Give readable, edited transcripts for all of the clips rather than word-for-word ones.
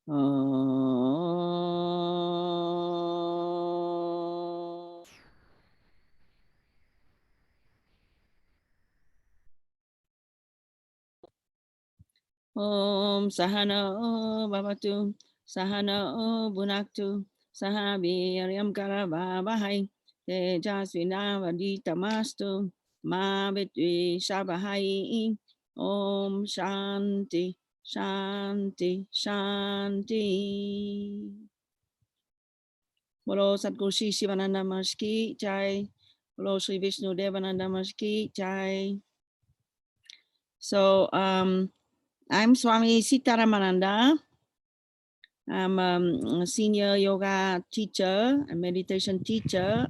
Om Sahana Bhavatu Sahana Bhunaktu Sahaviryam Karavavahai Tejasvina Vaditamastu Ma Vitvi Shabhai. Om Shanti Shanti Shanti. Bolo Satguru Shri Shivananda Maharaj Ki Jai. Bolo Shri Vishnu Devananda Maharaj Ki Jai. So I'm Swami Sitaramananda. I'm a senior yoga teacher, a meditation teacher,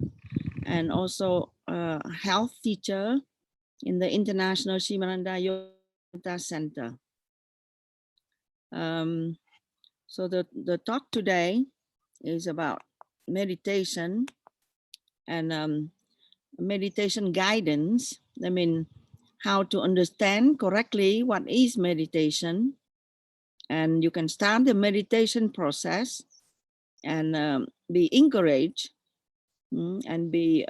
and also a health teacher in the International Shivananda Yoga Center. So the talk today is about meditation and meditation guidance. I mean, how to understand correctly what is meditation. And you can start the meditation process and be encouraged and be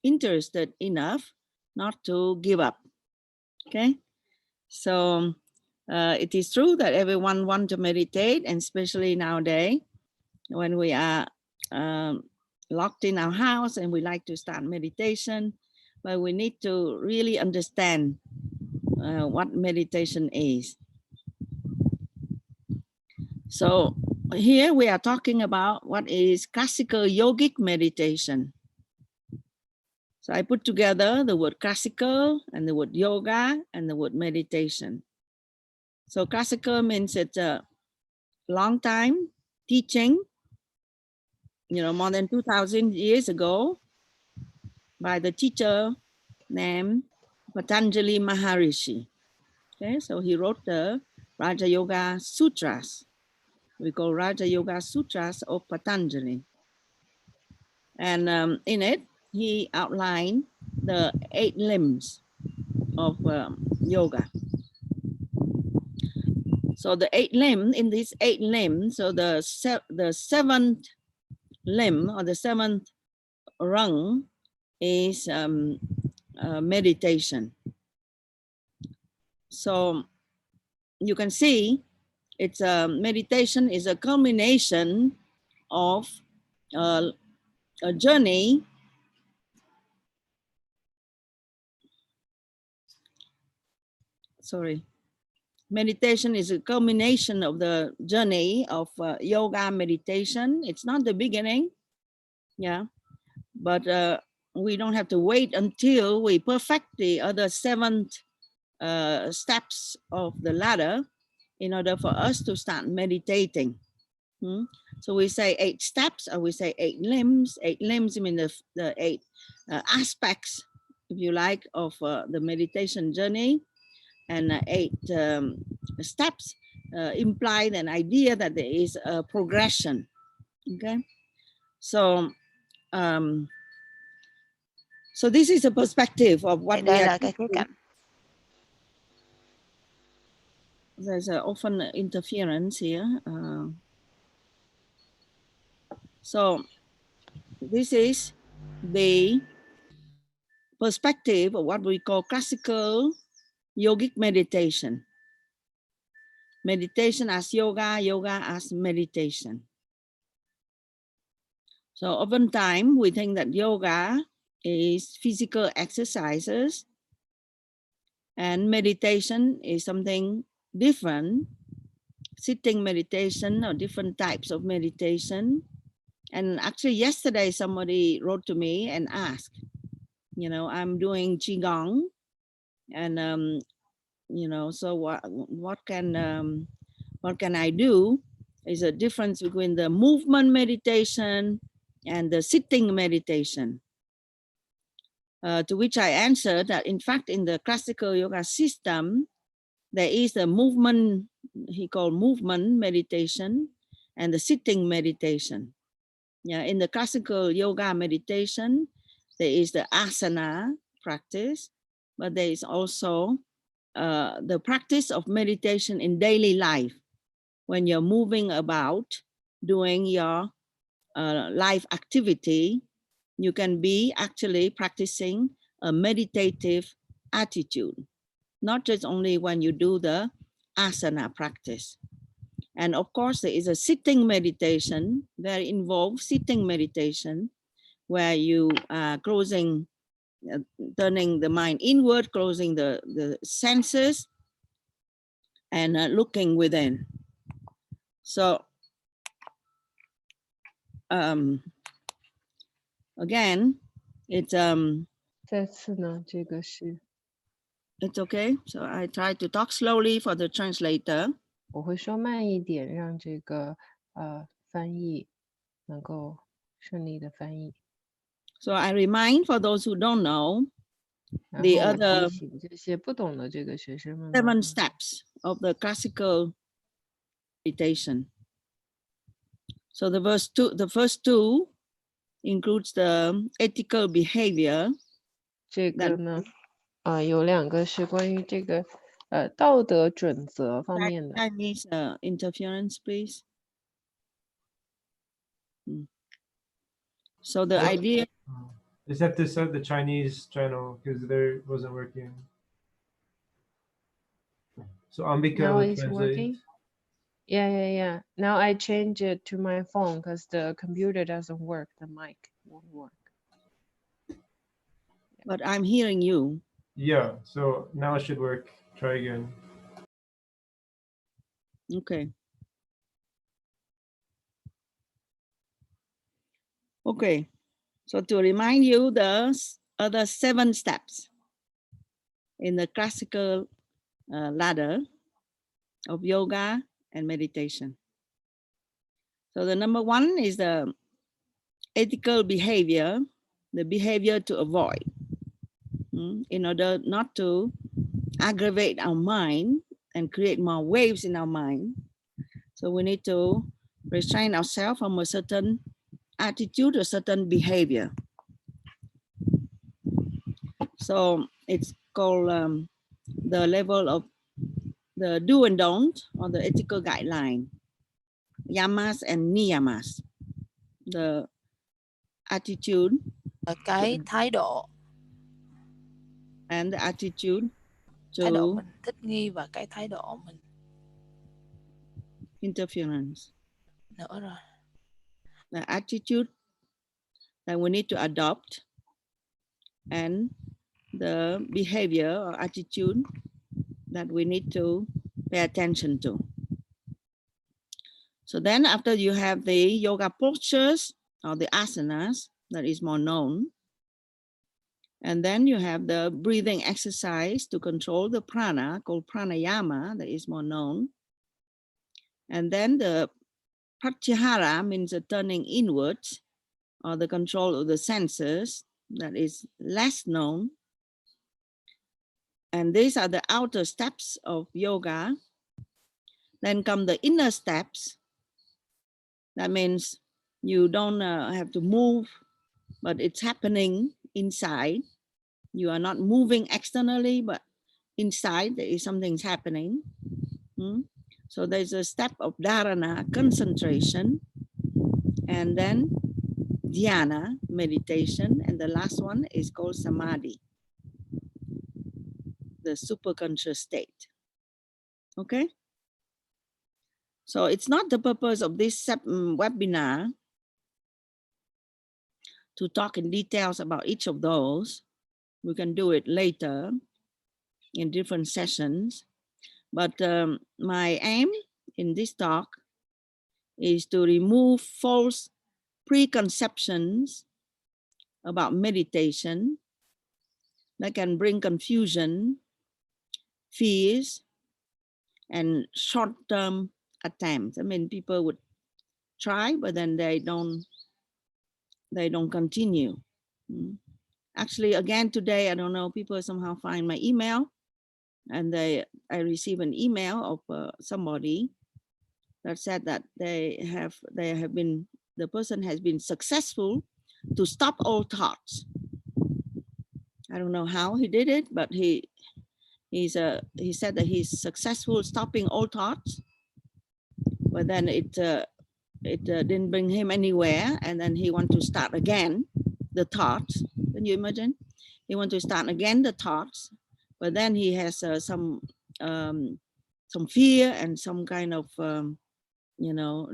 interested enough not to give up. Okay, so it is true that everyone wants to meditate, and especially nowadays when we are locked in our house and we like to start meditation, but we need to really understand what meditation is. So here we are talking about what is classical yogic meditation. So I put together the word classical and the word yoga and the word meditation. So classical means it's a long time teaching, more than 2000 years ago by the teacher named Patanjali Maharishi. Okay, so he wrote the Raja Yoga Sutras. We call Raja Yoga Sutras of Patanjali. And in it, he outlined the 8 limbs of yoga. So the 8 limbs, in these 8 limbs, so the 7th limb or the 7th rung is meditation. So you can see it's meditation is a culmination of a journey meditation is a culmination of the journey of yoga meditation. It's not the beginning, but we don't have to wait until we perfect the other 7 steps of the ladder in order for us to start meditating. So we say 8 steps, or we say 8 limbs. 8 limbs, I mean the 8 aspects, if you like, of the meditation journey. And 8 steps imply an idea that there is a progression. Okay, so so this is a perspective of what we are doing. There's often interference here. So this is the perspective of what we call classical yogic meditation. Meditation as yoga, yoga as meditation. So oftentimes we think that yoga is physical exercises and meditation is something different, sitting meditation or different types of meditation. And actually yesterday somebody wrote to me and asked, I'm doing Qigong and so what can I do? Is a difference between the movement meditation and the sitting meditation. To which I answered that in fact in the classical yoga system, there is a movement, he called movement meditation and the sitting meditation. In the classical yoga meditation, there is the asana practice, but there is also the practice of meditation in daily life. when you're moving about, doing your life activity, you can be actually practicing a meditative attitude, not just only when you do the asana practice. And of course, there is a sitting meditation, very involved sitting meditation, where you are closing, turning the mind inward, closing the senses, and looking within. So again, it's 再次呢，这个是 it's okay. So I try to talk slowly for the translator. 我会说慢一点，让这个翻译能够顺利的翻译。 So I remind for those who don't know, 然 the 后我 other 提醒这些不懂的这个学生们呢， 7 steps of the classical meditation. So the first two includes the ethical behavior. 这个呢，有2个是关于这个道德准则方面的。 Chinese interference, please. So the idea. Just have to set the Chinese channel because there wasn't working. So Ambika Now will it's translate. working? Yeah. Now I change it to my phone because the computer doesn't work. The mic won't work. But I'm hearing you. Yeah, so now it should work. Try again. Okay. Okay. So to remind you, the other 7 steps in the classical ladder of yoga and meditation. So the number 1 is the ethical behavior, the behavior to avoid, in order not to aggravate our mind and create more waves in our mind. So we need to restrain ourselves from a certain attitude, a certain behavior. So it's called the level of the do and don't, or the ethical guideline, Yamas and niyamas, the attitude cái thái độ and the attitude thái độ to mình thích nghi và cái thái độ mình interference. nữa rồi. The attitude that we need to adopt and the behavior or attitude that we need to pay attention to. So then after you have the yoga postures or the asanas, that is more known. And then you have the breathing exercise to control the prana called pranayama, that is more known. And then the pratyahara means the turning inwards or the control of the senses, that is less known. And these are the outer steps of yoga. Then come the inner steps. That means you don't have to move, but it's happening inside. You are not moving externally, but inside there is something's happening. So there's a step of dharana, concentration, and then dhyana, meditation, and the last one is called Samadhi, the superconscious state. Okay? So it's not the purpose of this webinar to talk in details about each of those. We can do it later in different sessions. But my aim in this talk is to remove false preconceptions about meditation that can bring confusion, fears, and short-term attempts. I mean, people would try, but then they don't continue. Actually, again today, I don't know, people somehow find my email, and I received an email of somebody that said that the person has been successful to stop all thoughts. I don't know how he did it, but he said that he's successful stopping all thoughts. but then it didn't bring him anywhere, and then he want to start again the thoughts. Can you imagine? He want to start again the thoughts, but then he has some fear and some kind of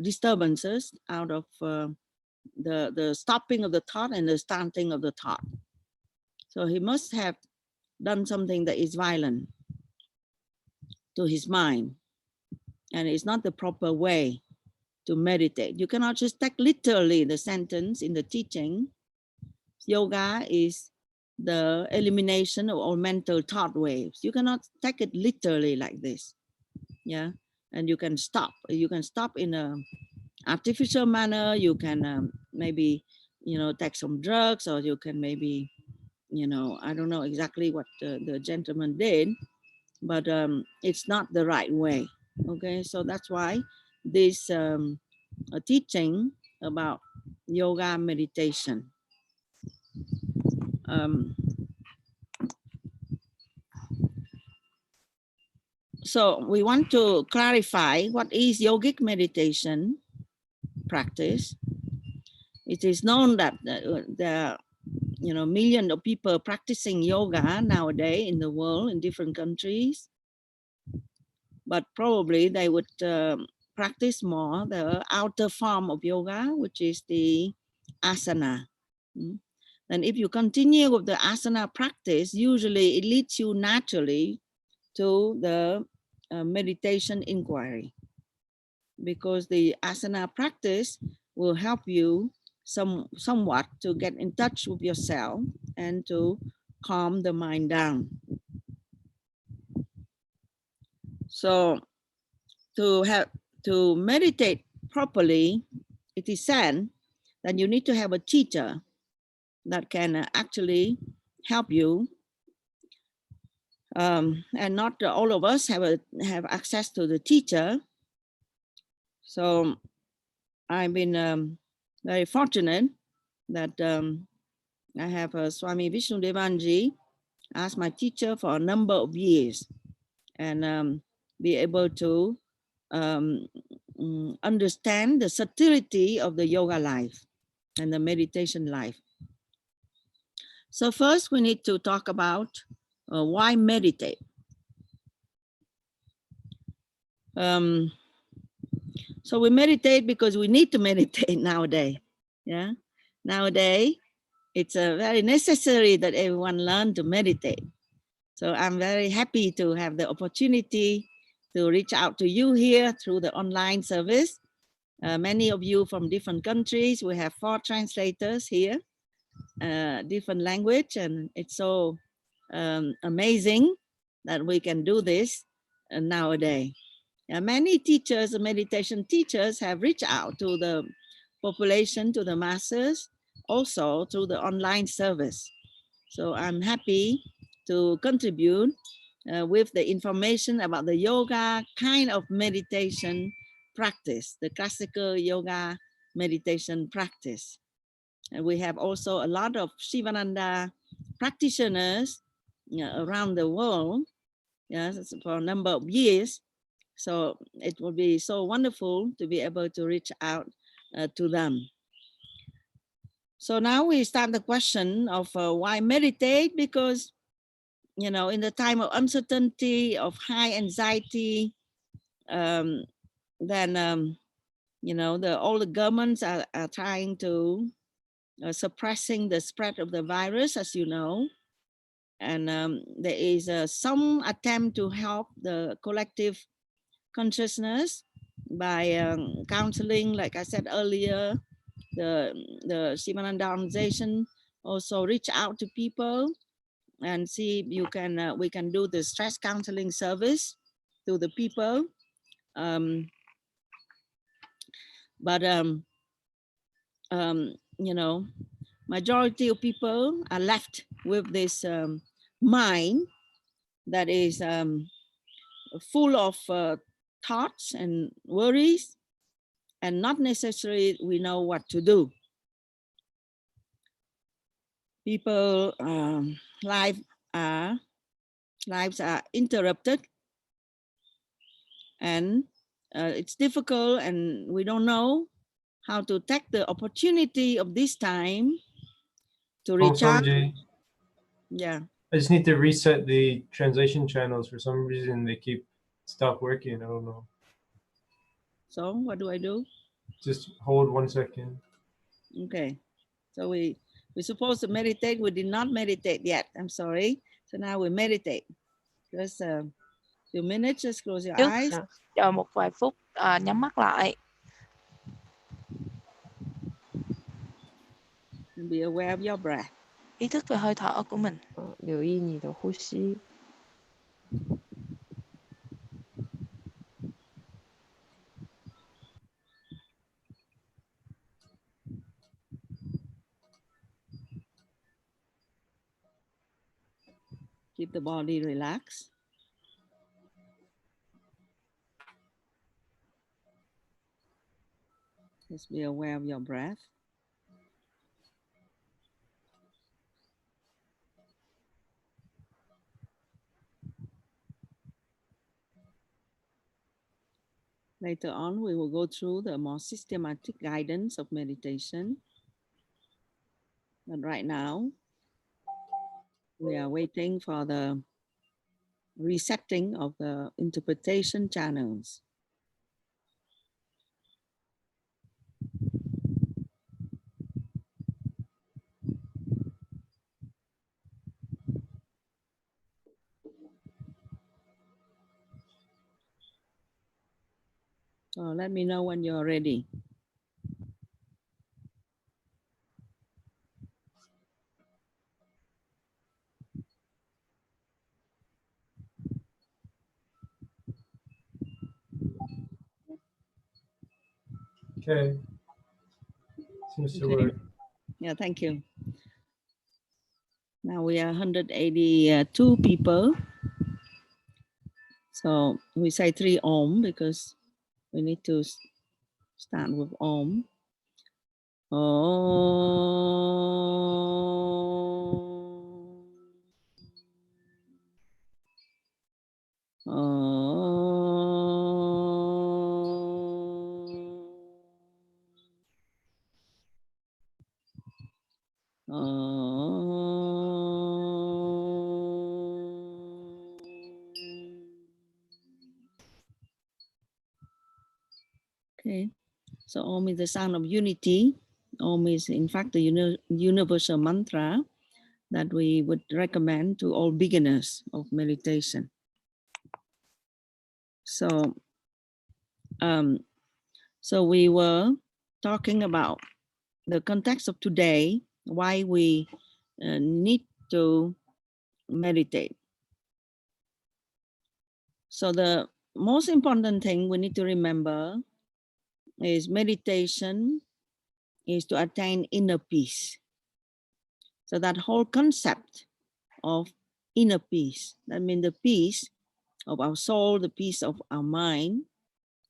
disturbances out of the stopping of the thought and the starting of the thought. So he must have done something that is violent to his mind, and it's not the proper way to meditate. You cannot just take literally the sentence in the teaching. Yoga is the elimination of all mental thought waves. You cannot take it literally like this. Yeah, and you can stop. You can stop in a artificial manner. You can maybe take some drugs, or you can maybe I don't know exactly what the gentleman did, but it's not the right way. Okay, so that's why this teaching about yoga meditation. So we want to clarify what is yogic meditation practice. It is known that there are millions of people practicing yoga nowadays in the world in different countries, but probably they would practice more the outer form of yoga, which is the asana. And if you continue with the asana practice, usually it leads you naturally to the meditation inquiry, because the asana practice will help you somewhat to get in touch with yourself and to calm the mind down. So to meditate properly, it is said that you need to have a teacher that can actually help you. And not all of us have access to the teacher. So I've been very fortunate that I have Swami Vishnudevanji as my teacher for a number of years, and be able to understand the subtlety of the yoga life and the meditation life. So first we need to talk about why meditate. So we meditate because we need to meditate nowadays. Yeah, nowadays it's very necessary that everyone learn to meditate. So I'm very happy to have the opportunity to reach out to you here through the online service. Many of you from different countries. We have 4 translators here, different language, and it's so amazing that we can do this nowadays. Many teachers, meditation teachers, have reached out to the population, to the masses, also through the online service. So I'm happy to contribute with the information about the yoga kind of meditation practice, the classical yoga meditation practice. And we have also a lot of Shivananda practitioners around the world, yes, for a number of years. So it will be so wonderful to be able to reach out to them. So now we start the question of why meditate, because, in the time of uncertainty, of high anxiety, then, all the governments are trying to suppressing the spread of the virus, as you know. And there is some attempt to help the collective consciousness by counseling, like I said earlier. The Shivananda organization also reach out to people and see if you can we can do the stress counseling service to the people. But majority of people are left with this mind that is full of thoughts and worries, and not necessarily we know what to do. People lives are interrupted, and it's difficult and we don't know how to take the opportunity of this time to recharge. Sanjay, Yeah. I just need to reset the translation channels. For some reason, they keep stop working. I don't know. So what do I do? Just hold 1 second. Okay. So we're supposed to meditate. We did not meditate yet. I'm sorry. So now we meditate. Just a few minutes. Just close your Trước eyes. chờ một vài phút, nhắm mắt lại, And be aware of your breath. ý thức về hơi thở của mình. 留意你的呼吸。 Keep the body relaxed. Just be aware of your breath. Later on, we will go through the more systematic guidance of meditation. But right now, we are waiting for the resetting of the interpretation channels. So let me know when you're ready. Okay. Seems to Okay. work. Yeah, thank you. Now we are 182 people. So we say 3 Om because we need to start with Om. Okay, so Om is the sound of unity. Om is in fact the universal mantra that we would recommend to all beginners of meditation. So, so we were talking about the context of today, why we need to meditate. So the most important thing we need to remember is meditation is to attain inner peace. So that whole concept of inner peace, that means the peace of our soul, the peace of our mind,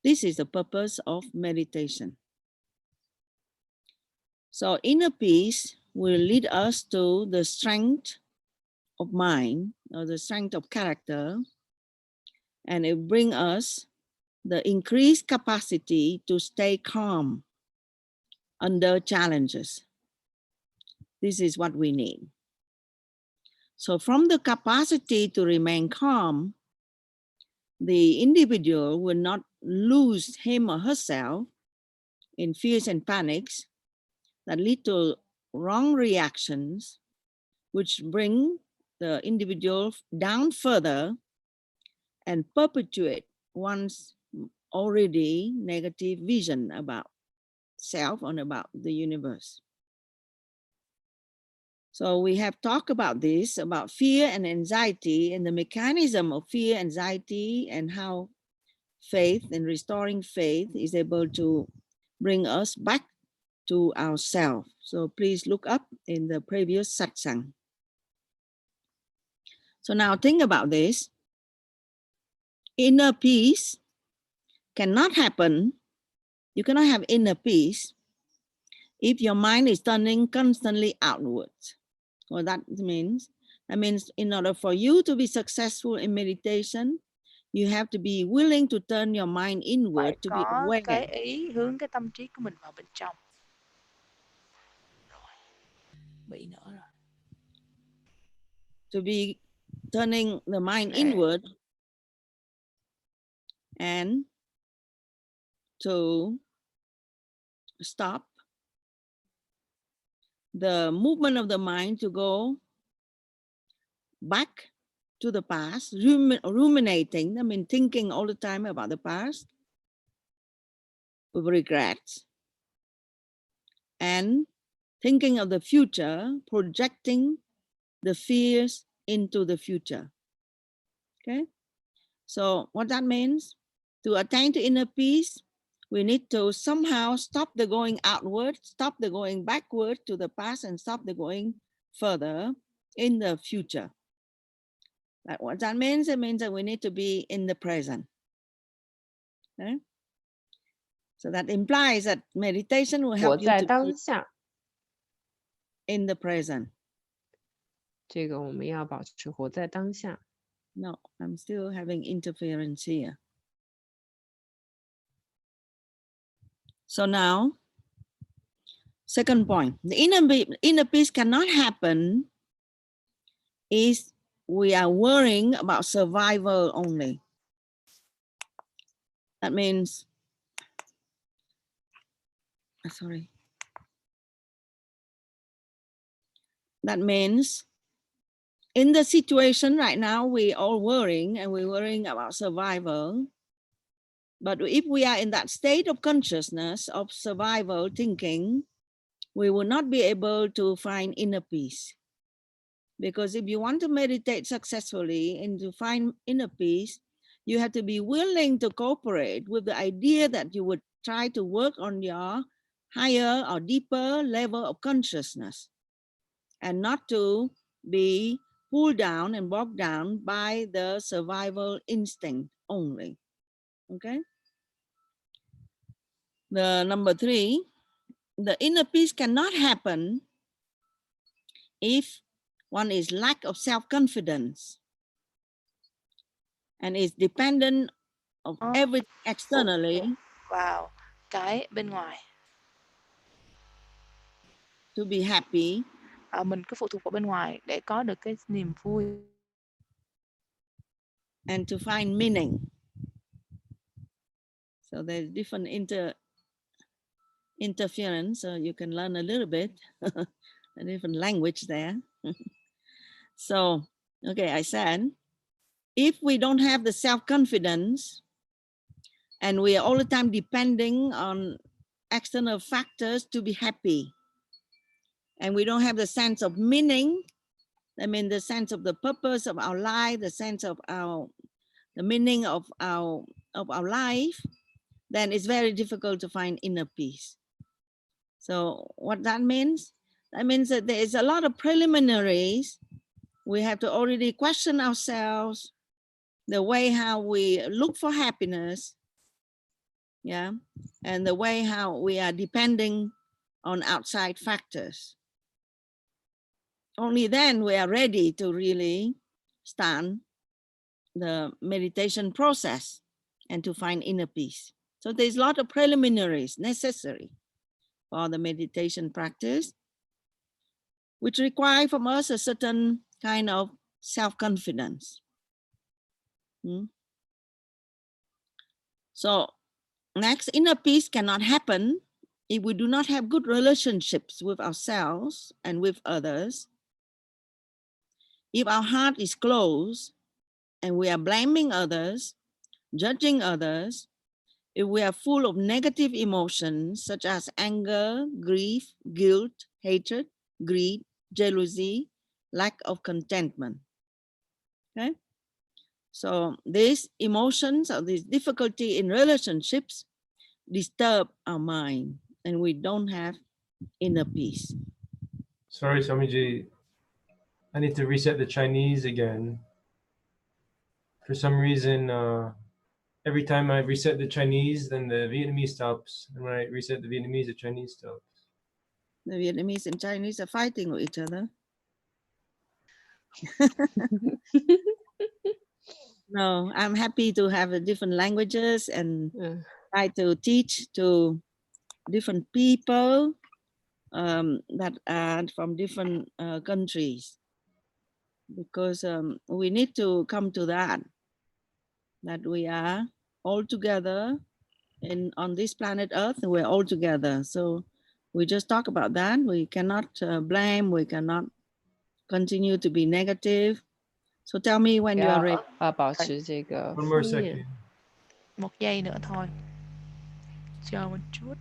this is the purpose of meditation. So inner peace will lead us to the strength of mind or the strength of character, and it brings us the increased capacity to stay calm under challenges. This is what we need. So from the capacity to remain calm, the individual will not lose him or herself in fears and panics that lead to wrong reactions, which bring the individual down further and perpetuate one's already negative vision about self and about the universe. So we have talked about this, about fear and anxiety and the mechanism of fear, anxiety, and how faith and restoring faith is able to bring us back to ourselves. So please look up in the previous satsang. So now think about this. Inner peace cannot happen. You cannot have inner peace if your mind is turning constantly outwards. What that means in order for you to be successful in meditation, you have to be willing to turn your mind Phải inward to be có aware. cái ý hướng cái tâm trí của mình vào bên trong. Rồi, bị nữa rồi. To be turning the mind Okay. inward and to stop the movement of the mind to go back to the past, ruminating, I mean, thinking all the time about the past with regrets, and thinking of the future, projecting the fears into the future. Okay, so what that means, to attain to inner peace, we need to somehow stop the going outward, stop the going backward to the past, and stop the going further in the future. Like what that means, it means that we need to be in the present. Okay? So that implies that meditation will 活 help you 在 to 当 be 下， in the present. 这个我们要保持活在当下。 No, I'm still having interference here. So now, second point, the inner peace cannot happen if we are worrying about survival only. That means, sorry. That means in the situation right now, we all worrying and we're worrying about survival. But if we are in that state of consciousness of survival thinking, we will not be able to find inner peace. Because if you want to meditate successfully and to find inner peace, you have to be willing to cooperate with the idea that you would try to work on your higher or deeper level of consciousness and not to be pulled down and bogged down by the survival instinct only. Okay. The number 3, the inner peace cannot happen if one is lack of self-confidence and is dependent of everything externally Vào cái bên ngoài. to be happy, Mình cứ phụ thuộc vào bên ngoài để có được cái niềm vui. and to find meaning. So there's different interference, so you can learn a little bit, a different language there. So, okay, I said, if we don't have the self-confidence and we are all the time depending on external factors to be happy, and we don't have the sense of meaning, I mean, the sense of the purpose of our life, the sense of the meaning of our life, then it's very difficult to find inner peace. So what that means that there is a lot of preliminaries. We have to already question ourselves, the way how we look for happiness, yeah, and the way how we are depending on outside factors. Only then we are ready to really start the meditation process and to find inner peace. So there's a lot of preliminaries necessary for the meditation practice, which require from us a certain kind of self-confidence. So next, inner peace cannot happen if we do not have good relationships with ourselves and with others. If our heart is closed and we are blaming others, judging others, if we are full of negative emotions such as anger, grief, guilt, hatred, greed, jealousy, lack of contentment. Okay, so these emotions or this difficulty in relationships disturb our mind and we don't have inner peace. Sorry, Swamiji. I need to reset the Chinese again. For some reason, every time I reset the Chinese, then the Vietnamese stops. And when I reset the Vietnamese, the Chinese stops. The Vietnamese and Chinese are fighting with each other. No, I'm happy to have the different languages and Yeah. try to teach to different people that are from different countries, because we need to come to that we are all together and on this planet Earth, we're all together. So we just talk about that. We cannot blame, we cannot continue to be negative. So tell me when you are ready. 保持这个 One 负 more 面 second. 1 giây nữa thôi. Chờ một chút.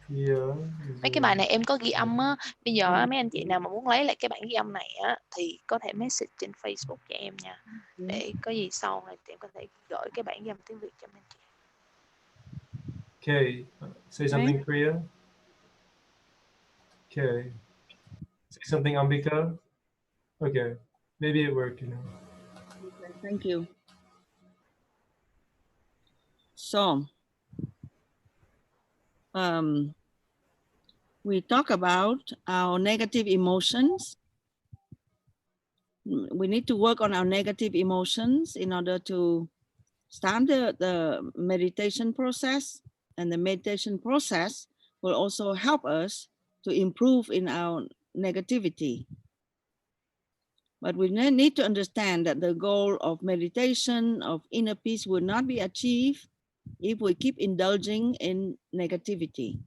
Yeah. Mấy cái bài này em có ghi âm á. Bây giờ á, mấy anh chị nào mà muốn lấy lại cái bản ghi âm này á thì có thể message trên Facebook cho em nha. Để có gì sau này em có thể gửi cái bản ghi âm tiếng Việt cho mấy anh chị. Okay. Say something, Priya. Okay. Say something, Ambika. Okay. Maybe it worked, you know. Okay, thank you. So, we talk about our negative emotions. We need to work on our negative emotions in order to start the meditation process, and the meditation process will also help us to improve in our negativity. But we need to understand that the goal of meditation, of inner peace, will not be achieved if we keep indulging in negativity.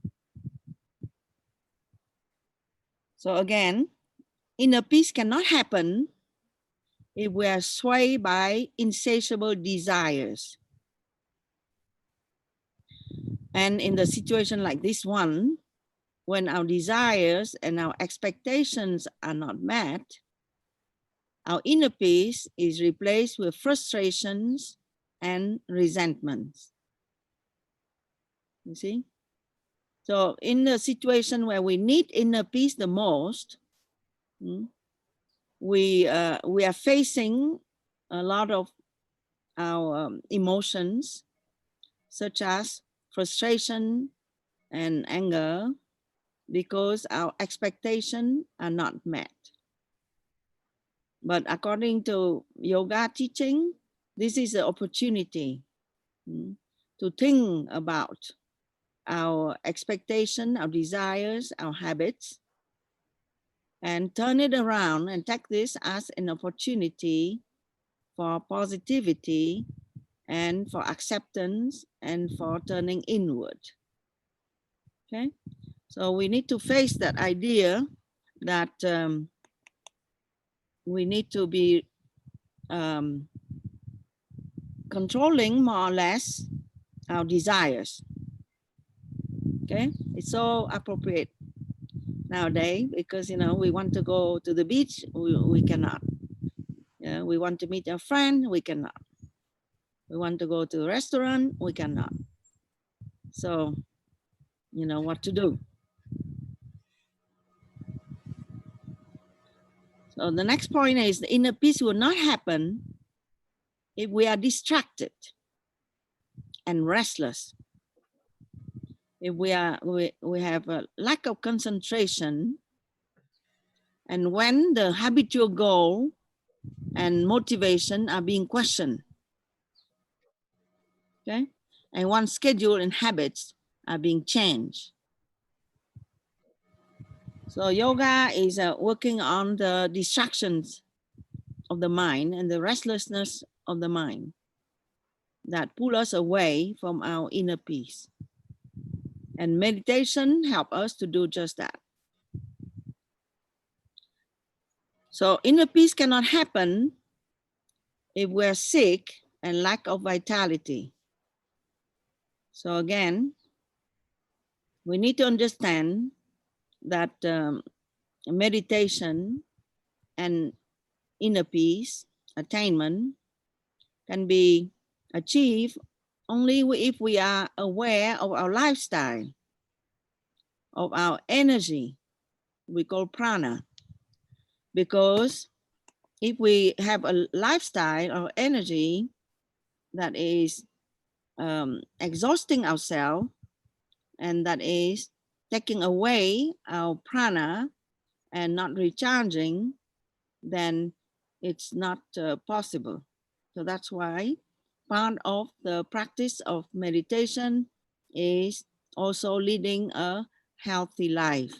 So again, inner peace cannot happen if we are swayed by insatiable desires. And in the situation like this one, when our desires and our expectations are not met, our inner peace is replaced with frustrations and resentments. You see? So in the situation where we need inner peace the most, we are facing a lot of our emotions, such as frustration and anger, because our expectations are not met. But according to yoga teaching, this is an opportunity to think about our expectation, our desires, our habits, and turn it around and take this as an opportunity for positivity and for acceptance and for turning inward. Okay, so we need to face that idea that we need to be controlling more or less our desires. Okay, it's so appropriate nowadays because, you know, we want to go to the beach, we cannot. Yeah, we want to meet a friend, we cannot. We want to go to a restaurant, we cannot. So, you know what to do. So the next point is the inner peace will not happen if we are distracted and restless. If we have a lack of concentration, and when the habitual goal and motivation are being questioned. Okay, and one's schedule and habits are being changed. So yoga is working on the distractions of the mind and the restlessness of the mind that pull us away from our inner peace. And meditation helps us to do just that. So inner peace cannot happen if we're sick and lack of vitality. So again, we need to understand that meditation and inner peace attainment can be achieved only if we are aware of our lifestyle, of our energy, we call prana. Because if we have a lifestyle or energy that is exhausting ourselves and that is taking away our prana and not recharging, then it's not possible. So that's why part of the practice of meditation is also leading a healthy life.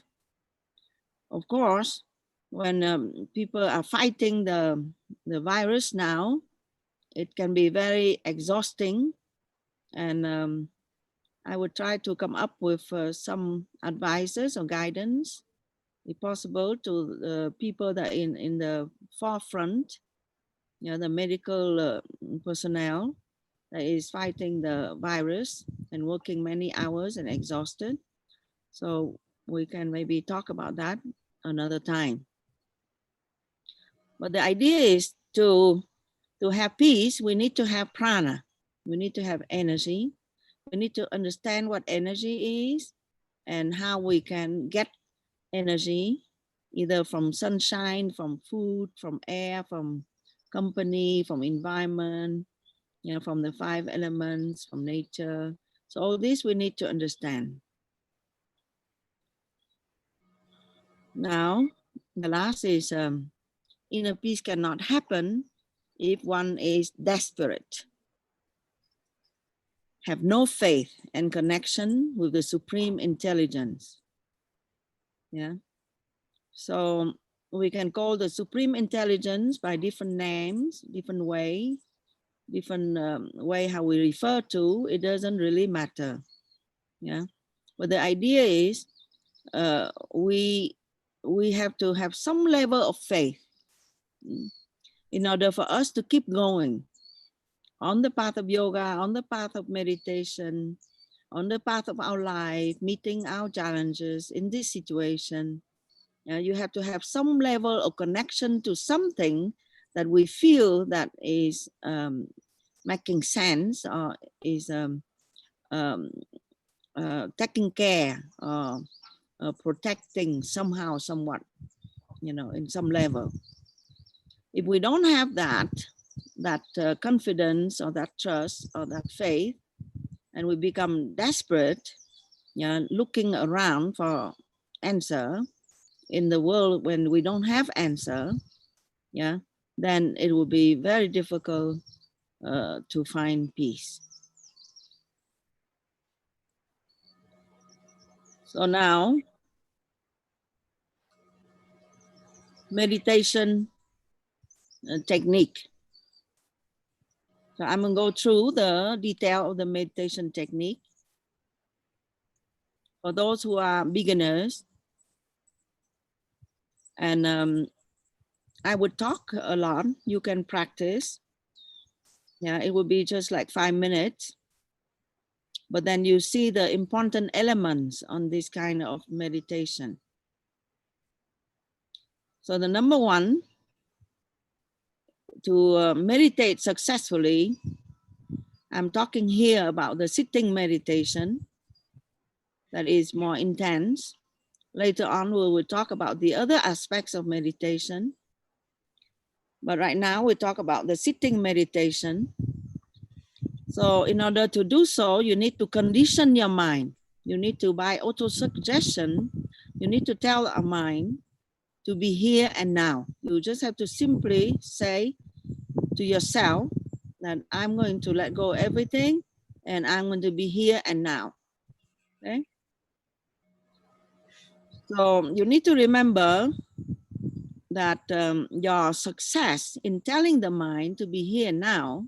Of course, when people are fighting the virus now, it can be very exhausting, and I would try to come up with some advices or guidance, if possible, to the people that are in the forefront, you know, the medical personnel that is fighting the virus and working many hours and exhausted. So we can maybe talk about that another time. But the idea is to have peace, we need to have prana. We need to have energy. We need to understand what energy is and how we can get energy, either from sunshine, from food, from air, from company, from environment, you know, from the 5 elements, from nature. So all this we need to understand. Now, the last is inner peace cannot happen if one is desperate, have no faith and connection with the supreme intelligence. Yeah. So we can call the supreme intelligence by different names, different way how we refer to. It doesn't really matter. Yeah. But the idea is we have to have some level of faith in order for us to keep going on the path of yoga, on the path of meditation, on the path of our life, meeting our challenges in this situation. You have to have some level of connection to something that we feel that is making sense, or is taking care, or protecting somehow, somewhat, you know, in some level. If we don't have that confidence or that trust or that faith, and we become desperate, you know, looking around for answer in the world when we don't have answer, yeah, then it will be very difficult to find peace. So now, meditation technique. So I'm gonna go through the detail of the meditation technique. For those who are beginners, and I would talk a lot, you can practice. Yeah, it will be just like 5 minutes, but then you see the important elements on this kind of meditation. So the number one, to meditate successfully, I'm talking here about the sitting meditation that is more intense. Later on, we will talk about the other aspects of meditation. But right now, we talk about the sitting meditation. So in order to do so, you need to condition your mind. You need to, by auto-suggestion, you need to tell our mind to be here and now. You just have to simply say to yourself that I'm going to let go of everything and I'm going to be here and now. Okay? So you need to remember that your success in telling the mind to be here now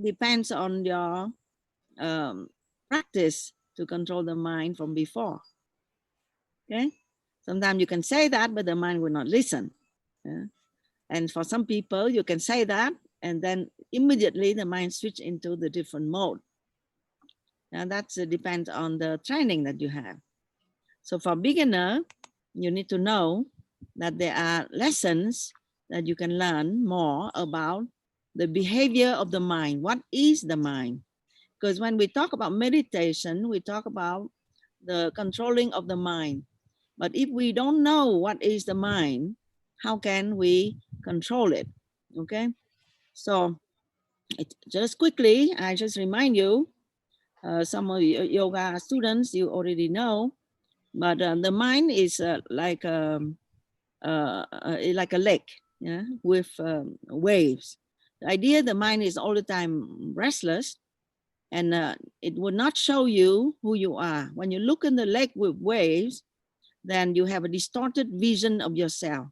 depends on your practice to control the mind from before. Okay? Sometimes you can say that, but the mind will not listen. Yeah? And for some people, you can say that, and then immediately the mind switch into the different mode. And that depends on the training that you have. So for beginner, you need to know that there are lessons that you can learn more about the behavior of the mind. What is the mind? Because when we talk about meditation, we talk about the controlling of the mind. But if we don't know what is the mind, how can we control it? Okay, so just quickly, I just remind you, some of your yoga students, you already know, but the mind is like a lake, yeah, with waves. The idea the mind is all the time restless, and it will not show you who you are. When you look in the lake with waves, then you have a distorted vision of yourself.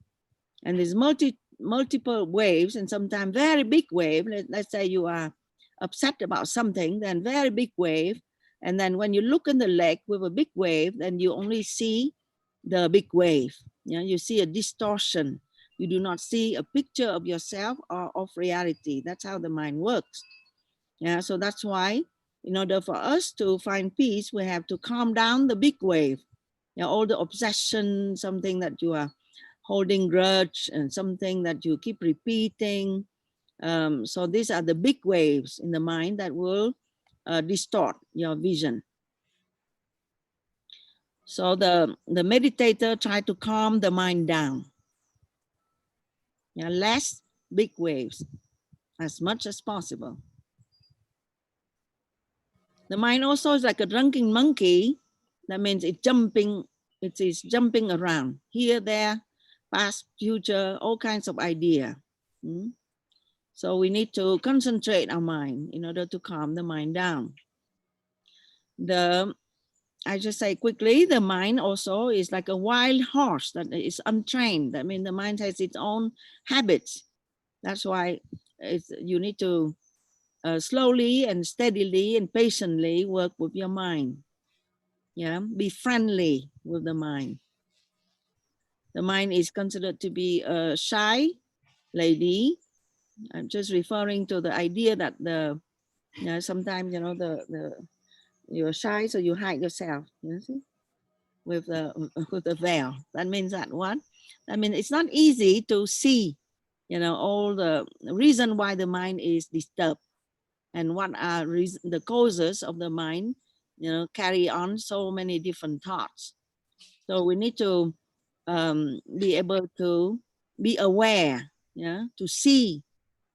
And there's multiple waves, and sometimes very big wave. Let's say you are upset about something, then very big wave. And then when you look in the lake with a big wave, then you only see the big wave. You know, you see a distortion. You do not see a picture of yourself or of reality. That's how the mind works. Yeah, so that's why in order for us to find peace, we have to calm down the big wave. You know, all the obsession, something that you are holding grudge, and something that you keep repeating. So these are the big waves in the mind that will distort your vision. So the meditator try to calm the mind down. Yeah, less big waves as much as possible. The mind also is like a drunken monkey. That means it is jumping around here, there, past, future, all kinds of idea. So we need to concentrate our mind in order to calm the mind down. I just say quickly, the mind also is like a wild horse that is untrained. That means the mind has its own habits. That's why you need to slowly and steadily and patiently work with your mind. Yeah, be friendly with the mind. The mind is considered to be a shy lady. I'm just referring to the idea that sometimes you're shy, so you hide yourself. You see, with the veil. That means that what? I mean, it's not easy to see, all the reason why the mind is disturbed, and what are the causes of the mind, carry on so many different thoughts. So we need to be able to be aware, to see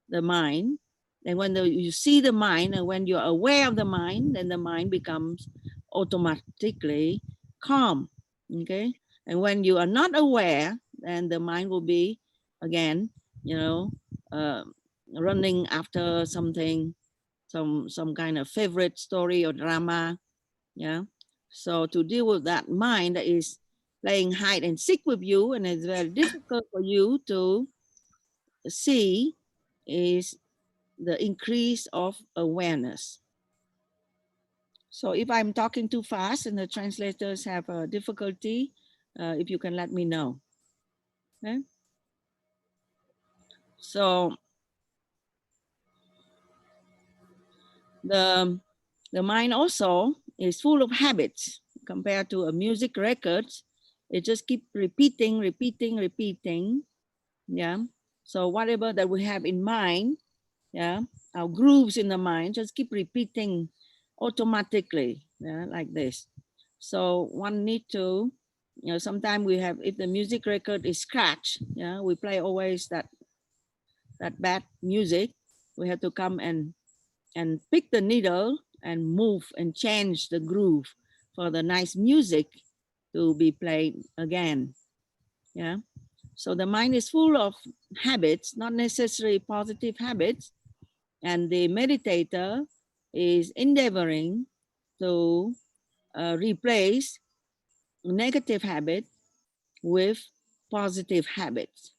the mind. And when you see the mind, and when you're aware of the mind, then the mind becomes automatically calm. Okay. And when you are not aware, then the mind will be again, running after something, some kind of favorite story or drama. Yeah. So to deal with that mind that is playing hide and seek with you, and it's very difficult for you to see, is the increase of awareness. So if I'm talking too fast and the translators have a difficulty, if you can let me know. Okay. So the mind also is full of habits compared to a music record. It just keep repeating. Yeah. So whatever that we have in mind, yeah, our grooves in the mind just keep repeating automatically, yeah, like this. So one need to, sometimes we have, if the music record is scratched, yeah, we play always that bad music. We have to come and pick the needle and move and change the groove for the nice music to be played again. Yeah. So the mind is full of habits, not necessarily positive habits. And the meditator is endeavoring to replace negative habits with positive habits.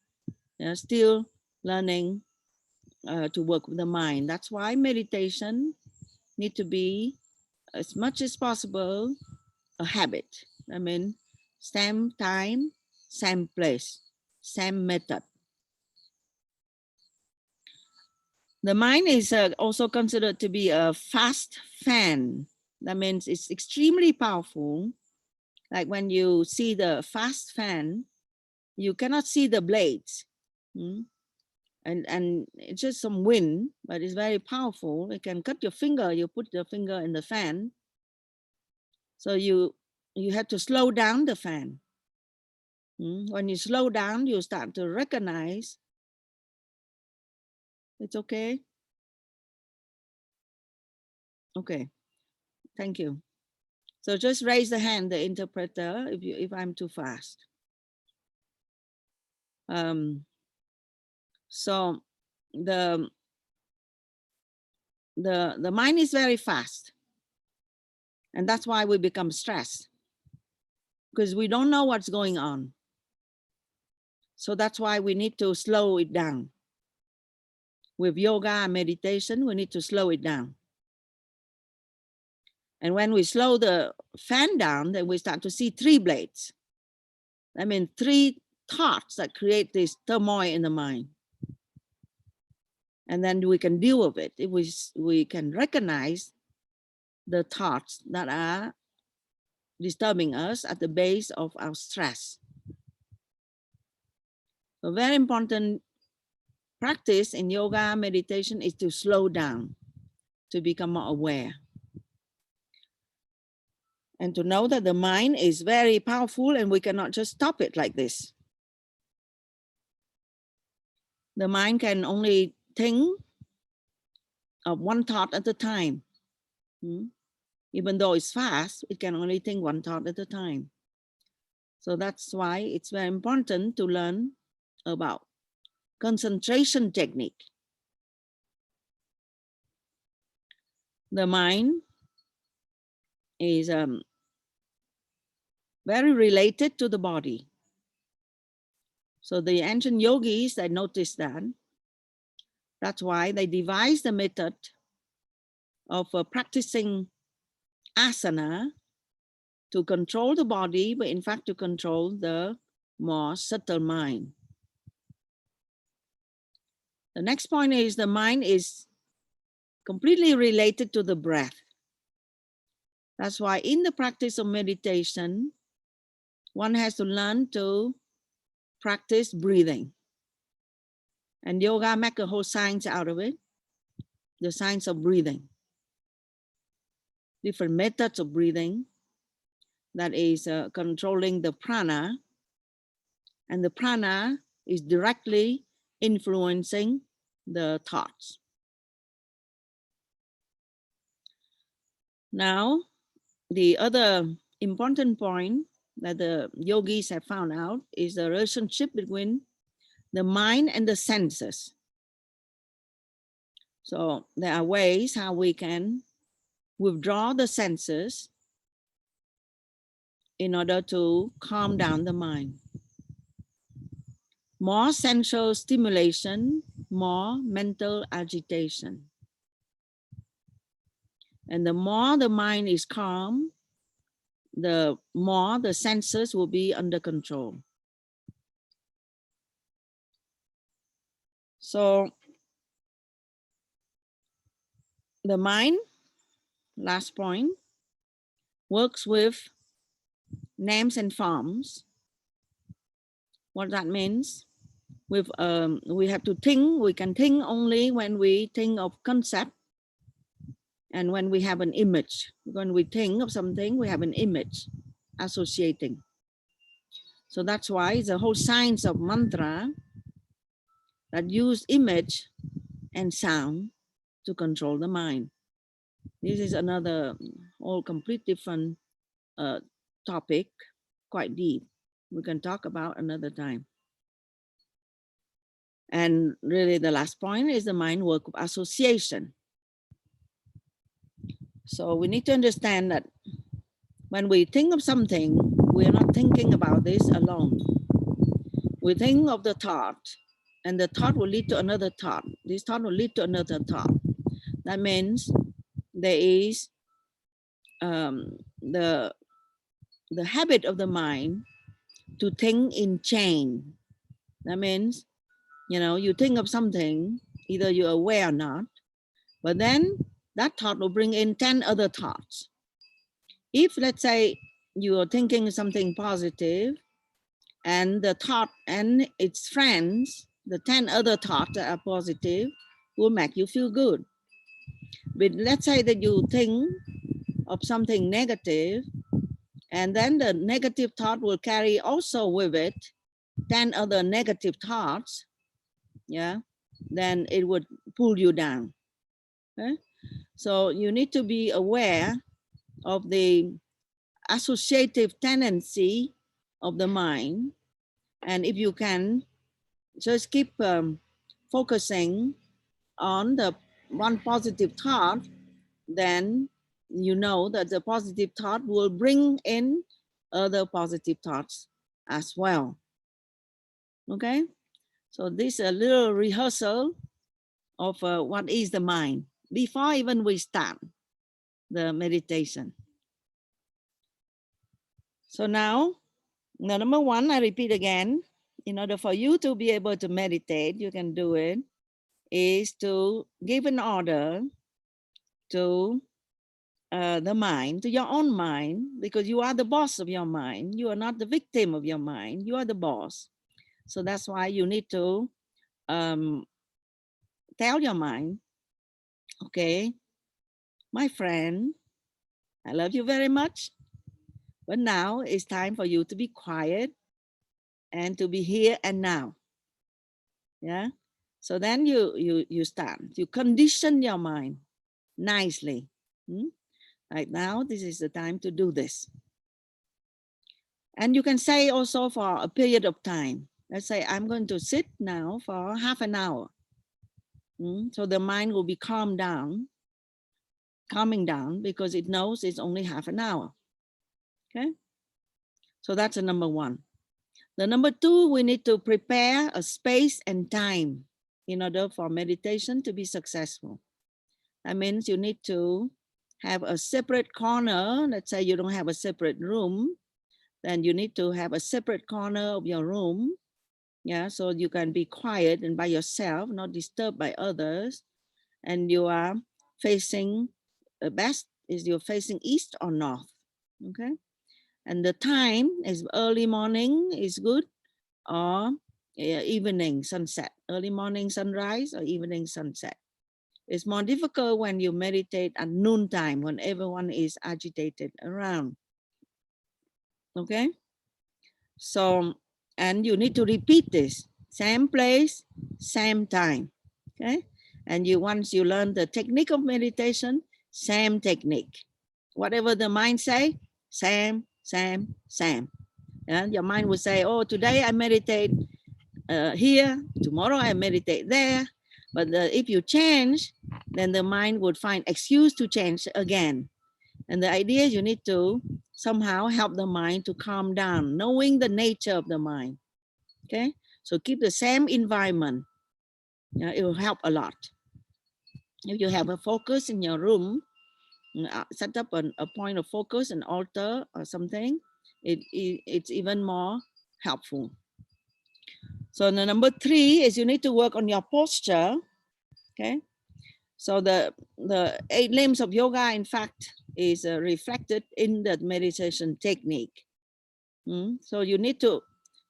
Still learning to work with the mind. That's why meditation need to be, as much as possible, a habit. I mean, same time, same place, same method. The mind is also considered to be a fast fan. That means it's extremely powerful. Like when you see the fast fan, you cannot see the blades. And it's just some wind, but it's very powerful. It can cut your finger. You put your finger in the fan. So you have to slow down the fan. When you slow down, you start to recognize. It's okay. Okay, thank you. So just raise the hand, the interpreter, if I'm too fast. So the the mind is very fast. And that's why we become stressed, because we don't know what's going on. So that's why we need to slow it down. With yoga and meditation, we need to slow it down. And when we slow the fan down, then we start to see three blades. I mean, three thoughts that create this turmoil in the mind. And then we can deal with it. If we can recognize the thoughts that are disturbing us at the base of our stress. A very important practice in yoga meditation is to slow down, to become more aware. And to know that the mind is very powerful and we cannot just stop it like this. The mind can only think of one thought at a time. Even though it's fast, it can only think one thought at a time. So that's why it's very important to learn about concentration technique. The mind is very related to the body. So the ancient yogis, they noticed that. That's why they devised the method of practicing asana to control the body, but in fact to control the more subtle mind. The next point is the mind is completely related to the breath. That's why in the practice of meditation, one has to learn to practice breathing. And yoga make a whole science out of it, the science of breathing. Different methods of breathing, that is controlling the prana, and the prana is directly influencing the thoughts. Now, the other important point that the yogis have found out is the relationship between the mind and the senses. So there are ways how we can withdraw the senses in order to calm down the mind. More sensual stimulation, more mental agitation. And the more the mind is calm, the more the senses will be under control. So the mind, last point, works with names and forms. What that means, with we have to think, we can think only when we think of concept and when we have an image. When we think of something, we have an image associating. So that's why the whole science of mantra that use image and sound to control the mind. This is another whole complete different topic, quite deep. We can talk about another time. And really the last point is the mind work of association. So we need to understand that when we think of something, we're not thinking about this alone. We think of the thought, and the thought will lead to another thought. This thought will lead to another thought. That means there is the habit of the mind to think in chain. That means, you know, you think of something, either you're aware or not, but then that thought will bring in 10 other thoughts. If, let's say, you are thinking something positive, and the thought and its friends, the 10 other thoughts that are positive, will make you feel good. But let's say that you think of something negative, and then the negative thought will carry also with it 10 other negative thoughts, yeah, then it would pull you down. Okay? So you need to be aware of the associative tendency of the mind. And if you can, just keep focusing on the one positive thought, then you know that the positive thought will bring in other positive thoughts as well. Okay, so this is a little rehearsal of what is the mind before even we start the meditation. So now, number one, I repeat again, in order for you to be able to meditate, you can do it, is to give an order to the mind, to your own mind, because you are the boss of your mind. You are not the victim of your mind. You are the boss. So that's why you need to tell your mind, okay, my friend, I love you very much, but now it's time for you to be quiet and to be here and now. Yeah. So then you start, you condition your mind nicely. Right now, this is the time to do this. And you can say also for a period of time. Let's say I'm going to sit now for half an hour. So the mind will be calming down because it knows it's only half an hour. Okay. So that's the number one. The number two, we need to prepare a space and time in order for meditation to be successful. That means you need to have a separate corner. Let's say you don't have a separate room, then you need to have a separate corner of your room. Yeah, so you can be quiet and by yourself, not disturbed by others. And you are facing, the best is you're facing east or north. Okay. And the time is early morning is good, or evening sunset, early morning sunrise or evening sunset. It's more difficult when you meditate at noontime when everyone is agitated around. Okay. So, and you need to repeat this, same place, same time. Okay. And once you learn the technique of meditation, same technique. Whatever the mind say, same. And your mind will say, oh, today I meditate here, tomorrow I meditate there. But if you change, then the mind would find excuse to change again. And the idea is you need to somehow help the mind to calm down, knowing the nature of the mind. Okay, so keep the same environment. It will help a lot. If you have a focus in your room, set up a point of focus, an altar or something, it's even more helpful. So the number three is you need to work on your posture. Okay, so the 8 limbs of yoga, in fact, is reflected in the meditation technique. So you need to,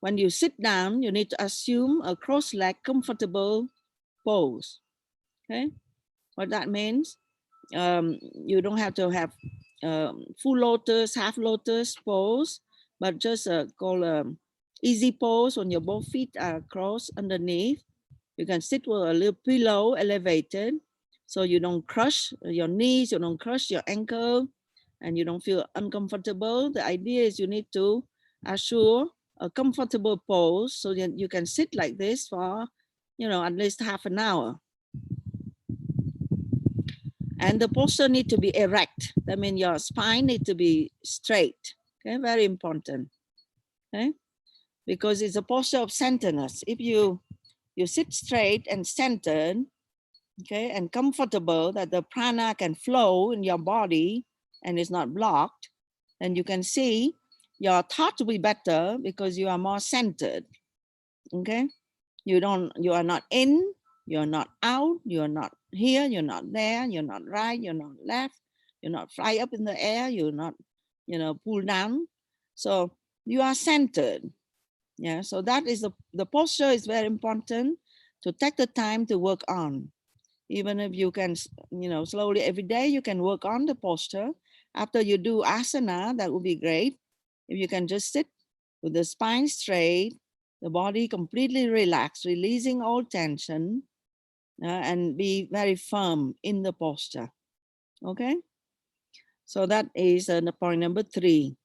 when you sit down, you need to assume a cross-legged comfortable pose. Okay, what that means, you don't have to have full lotus, half lotus pose, but just call easy pose when your both feet are crossed underneath. You can sit with a little pillow elevated, so you don't crush your knees, you don't crush your ankle, and you don't feel uncomfortable. The idea is you need to assure a comfortable pose so that you can sit like this for, at least half an hour. And the posture need to be erect. That means your spine need to be straight. Okay, very important. Okay, because it's a posture of centeredness. If you sit straight and centered, okay, and comfortable, that the prana can flow in your body and is not blocked, and you can see your thought to be better because you are more centered. Okay, you are not in, you're not out, you're not here, you're not there, you're not right, you're not left, you're not fly up in the air, you're not, pull down. So you are centered. Yeah, so that is the posture is very important to take the time to work on. Even if you can, slowly every day you can work on the posture. After you do asana, that would be great. If you can just sit with the spine straight, the body completely relaxed, releasing all tension, and be very firm in the posture. Okay. So that is the point number 3.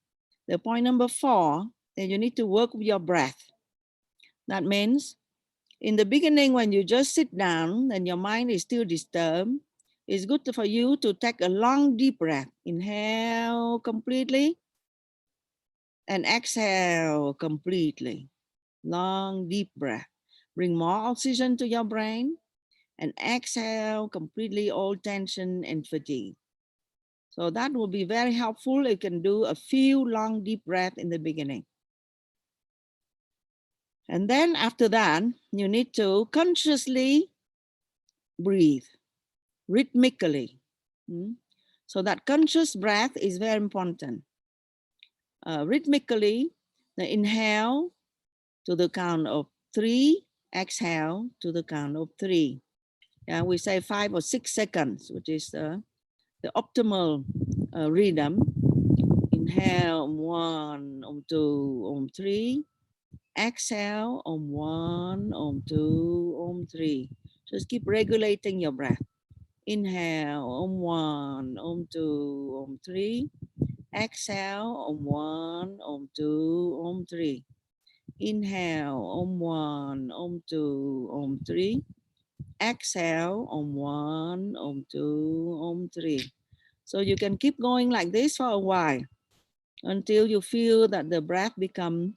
The point number 4 is you need to work with your breath. That means In the beginning, when you just sit down and your mind is still disturbed, it's good for you to take a long, deep breath. Inhale completely and exhale completely. Long, deep breath. Bring more oxygen to your brain and exhale completely all tension and fatigue. So that will be very helpful. You can do a few long, deep breaths in the beginning. And then after that, you need to consciously breathe rhythmically. So that conscious breath is very important. Rhythmically, the inhale to the count of 3, exhale to the count of 3. Yeah, we say 5 or 6 seconds, which is the optimal rhythm. Inhale, 1, 2, 3. Exhale, 1, 2, 3. Just keep regulating your breath. Inhale, 1, 2, 3. Exhale, 1, 2, 3. Inhale, 1, 2, 3. Exhale, 1, 2, 3. So you can keep going like this for a while until you feel that the breath becomes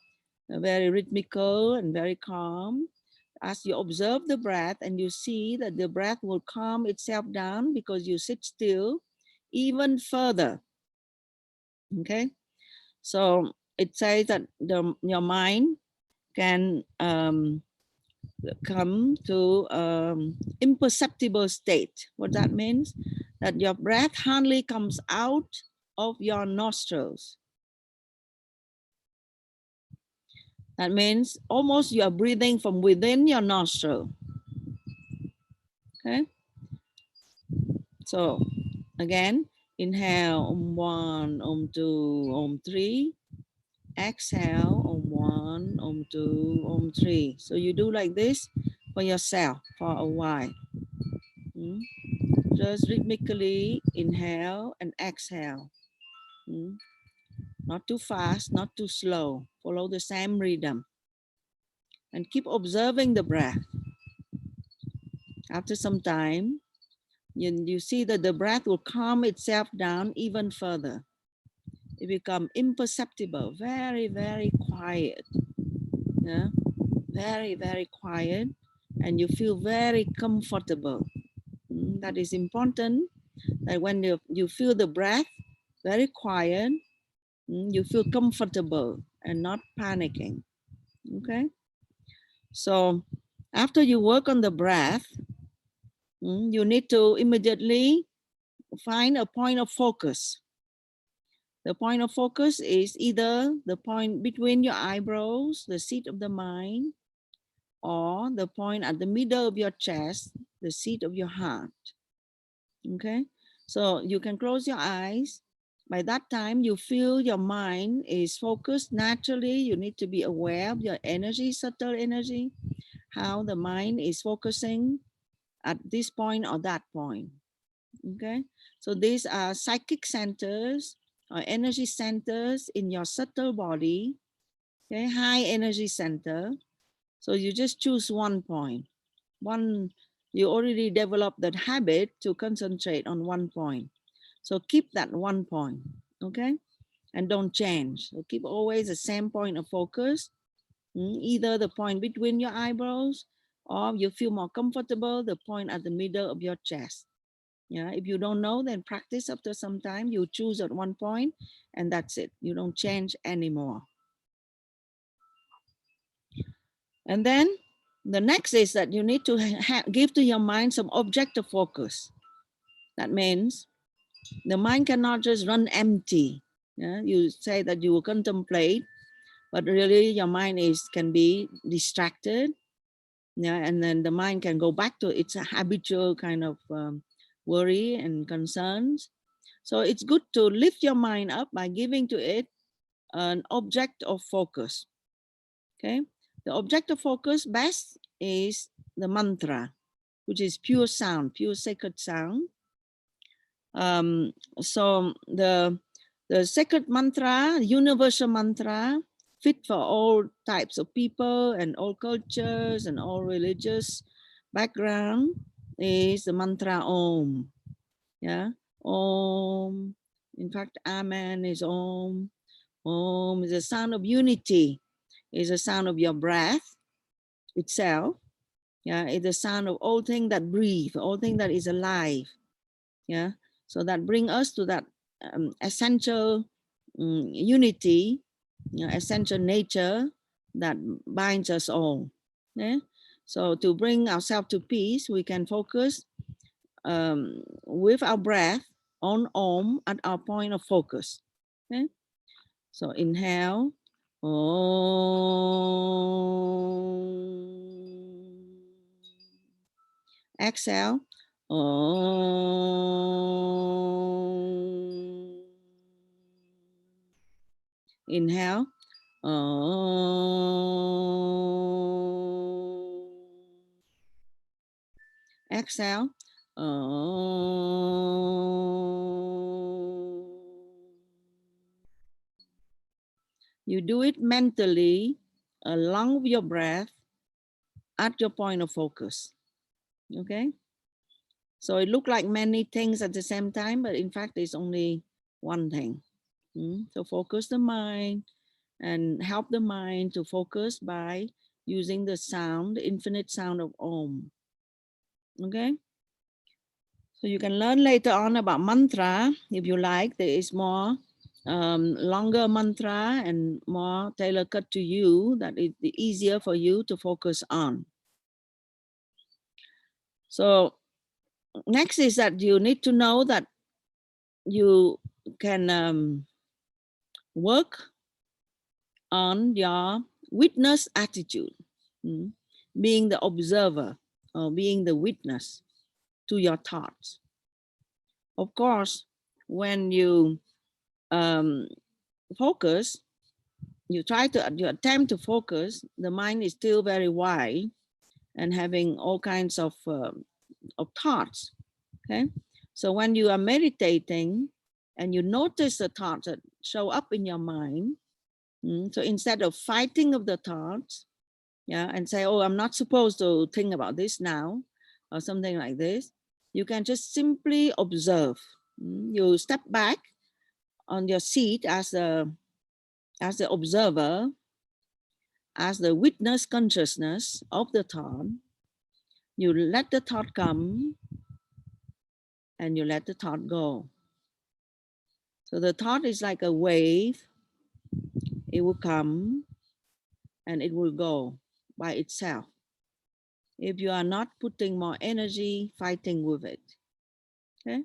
very rhythmical and very calm. As you observe the breath and you see that the breath will calm itself down because you sit still even further. Okay, so it says that your mind can come to imperceptible state. What that means? That your breath hardly comes out of your nostrils. That means almost you are breathing from within your nostril. Okay. So again, inhale, 1, 2, 3. Exhale, 1, 2, 3. So you do like this for yourself for a while. Just rhythmically inhale and exhale. Not too fast, not too slow. Follow the same rhythm. And keep observing the breath. After some time, you see that the breath will calm itself down even further. It becomes imperceptible, very, very quiet. Yeah, very, very quiet. And you feel very comfortable. That is important, that when you feel the breath very quiet, you feel comfortable and not panicking. Okay. So after you work on the breath, you need to immediately find a point of focus. The point of focus is either the point between your eyebrows, the seat of the mind, or the point at the middle of your chest, the seat of your heart. Okay, so you can close your eyes. By that time, you feel your mind is focused naturally. You need to be aware of your energy, subtle energy, how the mind is focusing at this point or that point. Okay, so these are psychic centers or energy centers in your subtle body. Okay, high energy center. So you just choose one point. You already developed that habit to concentrate on one point. So keep that one point, okay? And don't change. So keep always the same point of focus, either the point between your eyebrows, or you feel more comfortable, the point at the middle of your chest. Yeah, if you don't know, then practice after some time. You choose at one point and that's it. You don't change anymore. And then the next is that you need to give to your mind some objective focus. That means the mind cannot just run empty. Yeah? You say that you will contemplate, but really your mind can be distracted. Yeah, and then the mind can go back to its habitual kind of worry and concerns. So it's good to lift your mind up by giving to it an object of focus. Okay, the object of focus best is the mantra, which is pure sound, pure sacred sound. So the sacred mantra, universal mantra, fit for all types of people and all cultures and all religious background is the mantra Om. Yeah, Om. In fact, Amen is Om. Om is a sound of unity. Is a sound of your breath itself. Yeah, it's the sound of all things that breathe, all things that is alive. Yeah, so that bring us to that essential unity, essential nature that binds us all. Yeah? So to bring ourselves to peace, we can focus with our breath on Om at our point of focus. Okay? So inhale, Om. Exhale, Om. Inhale, Om. Exhale, Om. You do it mentally along with your breath at your point of focus. Okay? So it looks like many things at the same time, but in fact, it's only one thing. So focus the mind and help the mind to focus by using the sound, the infinite sound of Om. Okay? So you can learn later on about mantra if you like. There is more longer mantra and more tailored cut to you that is easier for you to focus on. So next is that you need to know that you can work on your witness attitude, being the observer or being the witness to your thoughts. Of course, when you focus, you attempt to focus, the mind is still very wide and having all kinds of thoughts. Okay, so when you are meditating and you notice the thoughts that show up in your mind, so instead of fighting of the thoughts, yeah, and say, oh, I'm not supposed to think about this now, or something like this, you can just simply observe. You step back on your seat as the observer, as the witness consciousness of the thought. You let the thought come and you let the thought go. So the thought is like a wave. It will come and it will go by itself if you are not putting more energy fighting with it. Okay,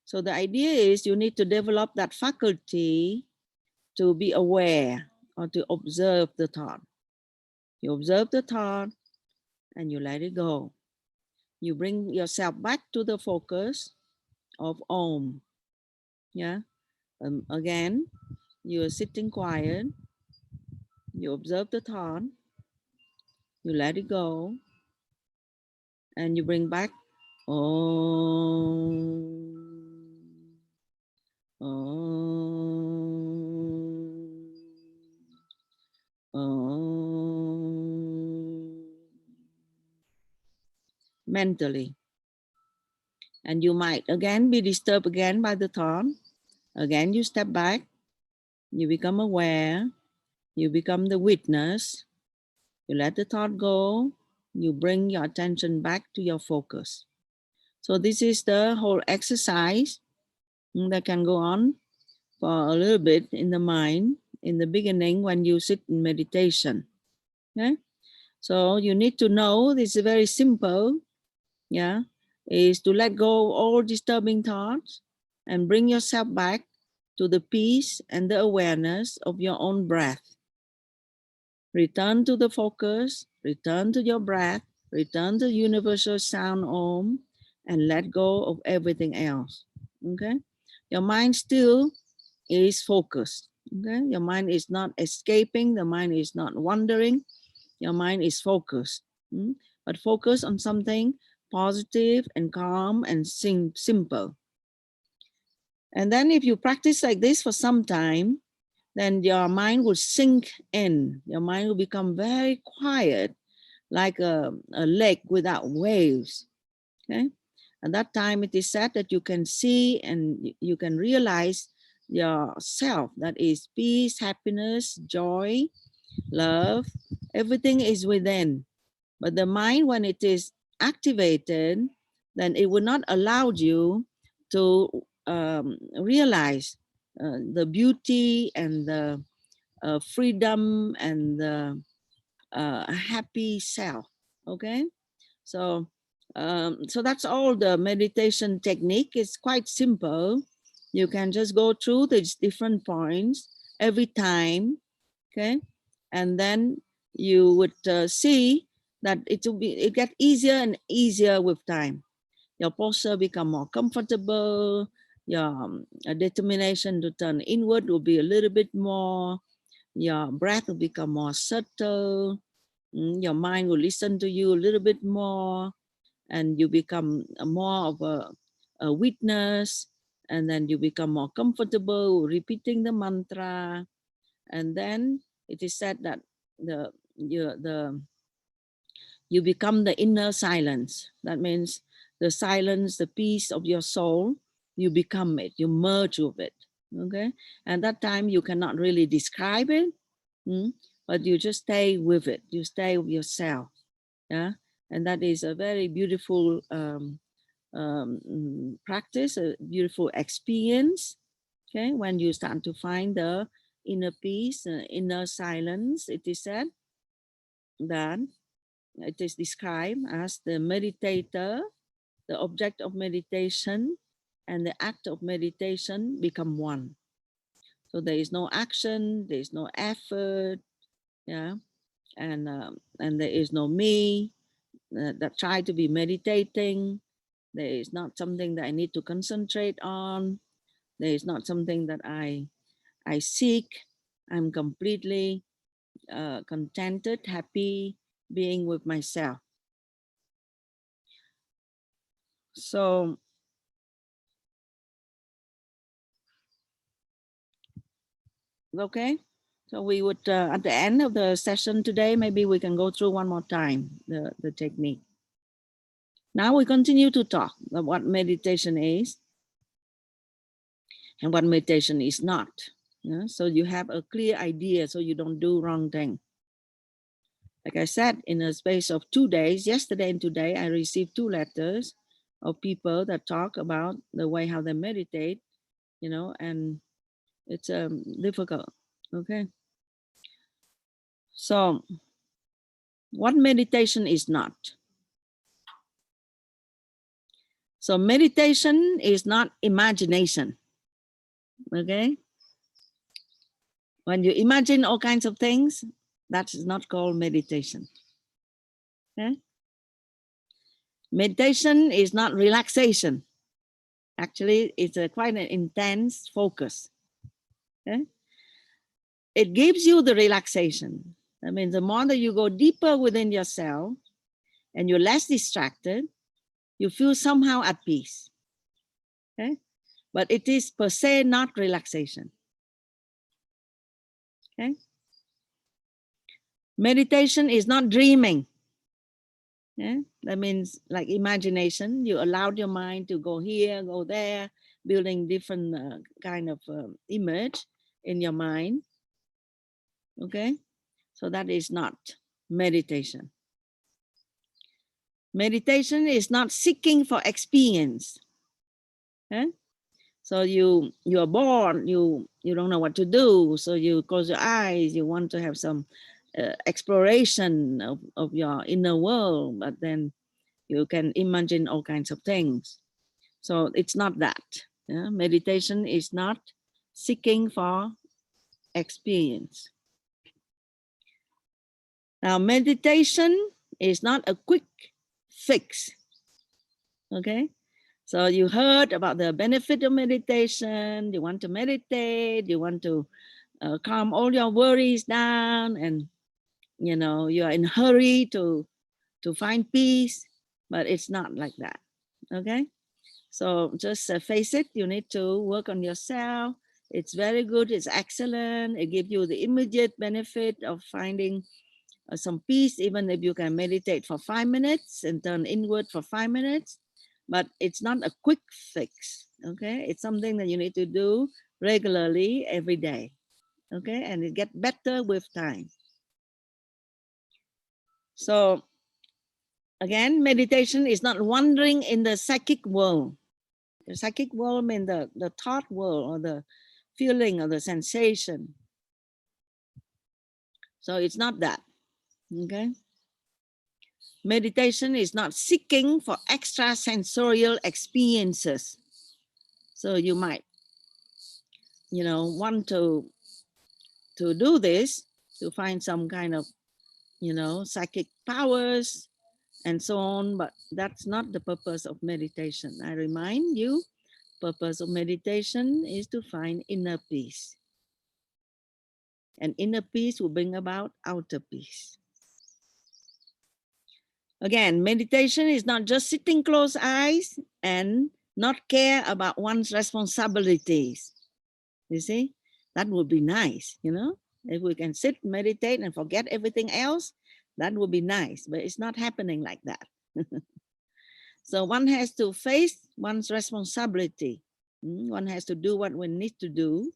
so the idea is you need to develop that faculty to be aware or to observe the thought. You observe the thought and you let it go. You bring yourself back to the focus of Om. Yeah. Again, you are sitting quiet. You observe the thought. You let it go. And you bring back Om. Om. Om. Mentally. And you might again be disturbed again by the thought. Again, you step back. You become aware. You become the witness. You let the thought go. You bring your attention back to your focus. So this is the whole exercise that can go on for a little bit in the mind in the beginning when you sit in meditation. Okay? So you need to know, this is very simple, yeah, is to let go of all disturbing thoughts and bring yourself back to the peace and the awareness of your own breath. Return to the focus, return to your breath, return to universal sound Om, and let go of everything else. Okay? Your mind still is focused. Okay? Your mind is not escaping, the mind is not wandering, your mind is focused. But focus on something positive and calm and simple. And then if you practice like this for some time, then your mind will sink in. Your mind will become very quiet, like a lake without waves. Okay. At that time, it is said that you can see and you can realize yourself, that is peace, happiness, joy, love, everything is within. But the mind, when it is activated, then it will not allow you to realize the beauty and the freedom and the happy self. Okay, so so that's all the meditation technique. It's quite simple. You can just go through these different points every time. Okay, and then you would see that it get easier and easier with time. Your posture become more comfortable. Your determination to turn inward will be a little bit more. Your breath will become more subtle. Your mind will listen to you a little bit more, and you become more of a witness, and then you become more comfortable repeating the mantra. And then it is said that you become the inner silence. That means the silence, the peace of your soul, you become it, you merge with it. Okay, and that time you cannot really describe it, but you just stay with it, you stay with yourself. Yeah, and that is a very beautiful practice, a beautiful experience. Okay, when you start to find the inner peace, inner silence, it is said that it is described as the meditator, the object of meditation, and the act of meditation become one. So there is no action, there is no effort, yeah, and there is no me that try to be meditating. There is not something that I need to concentrate on. There is not something that I seek. I'm completely contented, happy being with myself. So okay, so we would at the end of the session today, maybe we can go through one more time the technique. Now we continue to talk about what meditation is and what meditation is not. Yeah? So you have a clear idea, so you don't do wrong thing. Like I said, in a space of 2 days, yesterday and today, I received 2 letters of people that talk about the way how they meditate, you know, and it's difficult. Okay. So what meditation is not? So meditation is not imagination. Okay. When you imagine all kinds of things, that is not called meditation. Okay. Meditation is not relaxation. Actually, it's quite an intense focus. Okay. It gives you the relaxation. I mean, the more that you go deeper within yourself and you're less distracted, you feel somehow at peace. Okay. But it is per se not relaxation. Okay. Meditation is not dreaming. Yeah, that means like imagination. You allowed your mind to go here, go there, building different kind of image in your mind. Okay, so that is not meditation. Meditation is not seeking for experience. Okay? So you are bored, you don't know what to do, so you close your eyes, you want to have some exploration of your inner world, but then you can imagine all kinds of things. So it's not that. Yeah? Meditation is not seeking for experience. Now, meditation is not a quick fix. Okay? So you heard about the benefit of meditation, you want to meditate, you want to calm all your worries down, and you know, you're in a hurry to find peace, but it's not like that. Okay? So just face it, you need to work on yourself. It's very good, it's excellent. It gives you the immediate benefit of finding some peace, even if you can meditate for 5 minutes and turn inward for 5 minutes. But it's not a quick fix, okay? It's something that you need to do regularly every day, okay? And it gets better with time. So again, meditation is not wandering in the psychic world. The psychic world means the thought world or the feeling or the sensation. So it's not that, okay? Meditation is not seeking for extra sensorial experiences. So you might, want to do this to find some kind of, psychic powers and so on, but that's not the purpose of meditation. I remind you, purpose of meditation is to find inner peace. And inner peace will bring about outer peace. Again, meditation is not just sitting closed eyes and not care about one's responsibilities. You see, that would be nice, if we can sit, meditate, and forget everything else, that would be nice, but it's not happening like that. So one has to face one's responsibility. One has to do what one needs to do.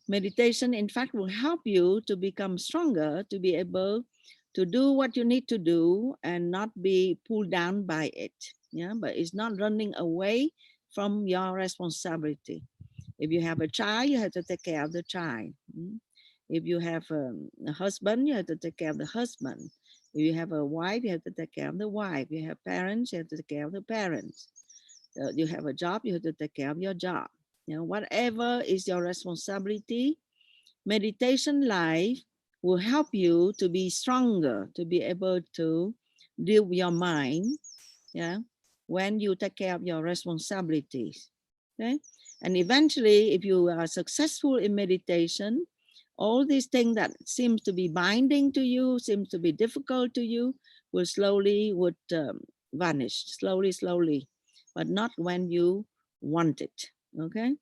Meditation, in fact, will help you to become stronger, to be able to do what you need to do and not be pulled down by it. Yeah, but it's not running away from your responsibility. If you have a child, you have to take care of the child. If you have a husband, you have to take care of the husband. If you have a wife, you have to take care of the wife. If you have parents, you have to take care of the parents. You have a job, you have to take care of your job. Whatever is your responsibility, meditation life will help you to be stronger, to be able to deal with your mind, when you take care of your responsibilities, okay? And eventually, if you are successful in meditation, all these things that seems to be binding to you, seems to be difficult to you, will slowly vanish, slowly, but not when you want it, okay?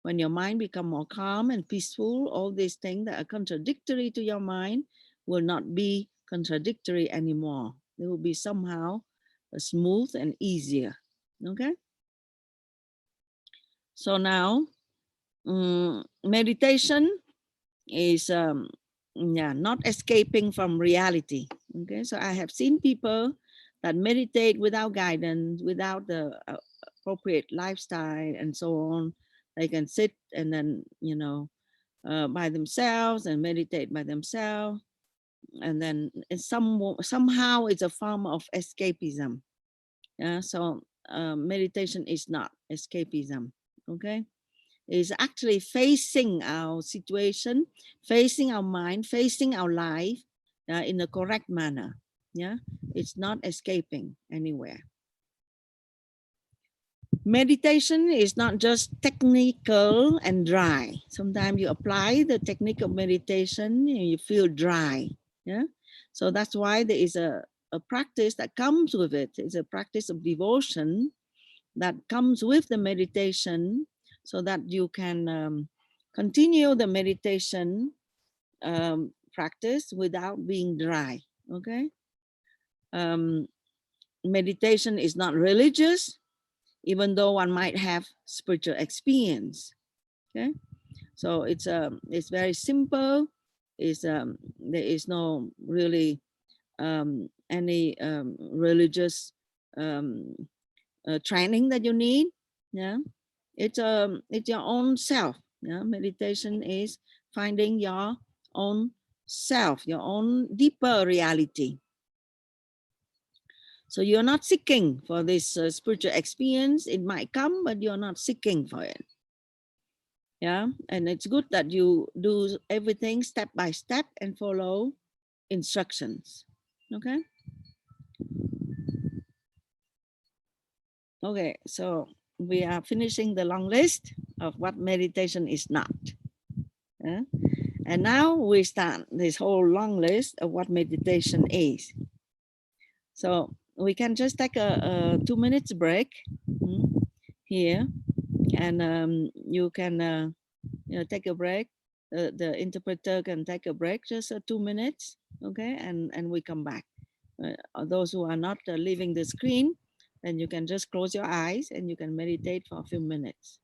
When your mind becomes more calm and peaceful, all these things that are contradictory to your mind will not be contradictory anymore. They will be somehow smooth and easier, okay? So now, meditation is not escaping from reality, okay? So I have seen people that meditate without guidance, without the appropriate lifestyle and so on. They can sit and then, by themselves and meditate by themselves. And then somehow it's a form of escapism. Yeah, so meditation is not escapism, okay? It's actually facing our situation, facing our mind, facing our life in the correct manner. Yeah, it's not escaping anywhere. Meditation is not just technical and dry. Sometimes you apply the technique of meditation and you feel dry. Yeah, so that's why there is a practice that comes with it. It's a practice of devotion that comes with the meditation, so that you can continue the meditation practice without being dry. Okay. Meditation is not religious, even though one might have spiritual experience. Okay, so it's very simple. There is no really any religious training that you need. Yeah, it's your own self. Yeah, meditation is finding your own self, your own deeper reality. So you're not seeking for this spiritual experience. It might come, but you're not seeking for it. Yeah, and it's good that you do everything step by step and follow instructions. Okay. Okay, so we are finishing the long list of what meditation is not. Yeah? And now we start this whole long list of what meditation is. So we can just take a 2 minutes break here, and you can take a break. The interpreter can take a break, just 2 minutes, okay, and we come back. Those who are not leaving the screen, then you can just close your eyes and you can meditate for a few minutes.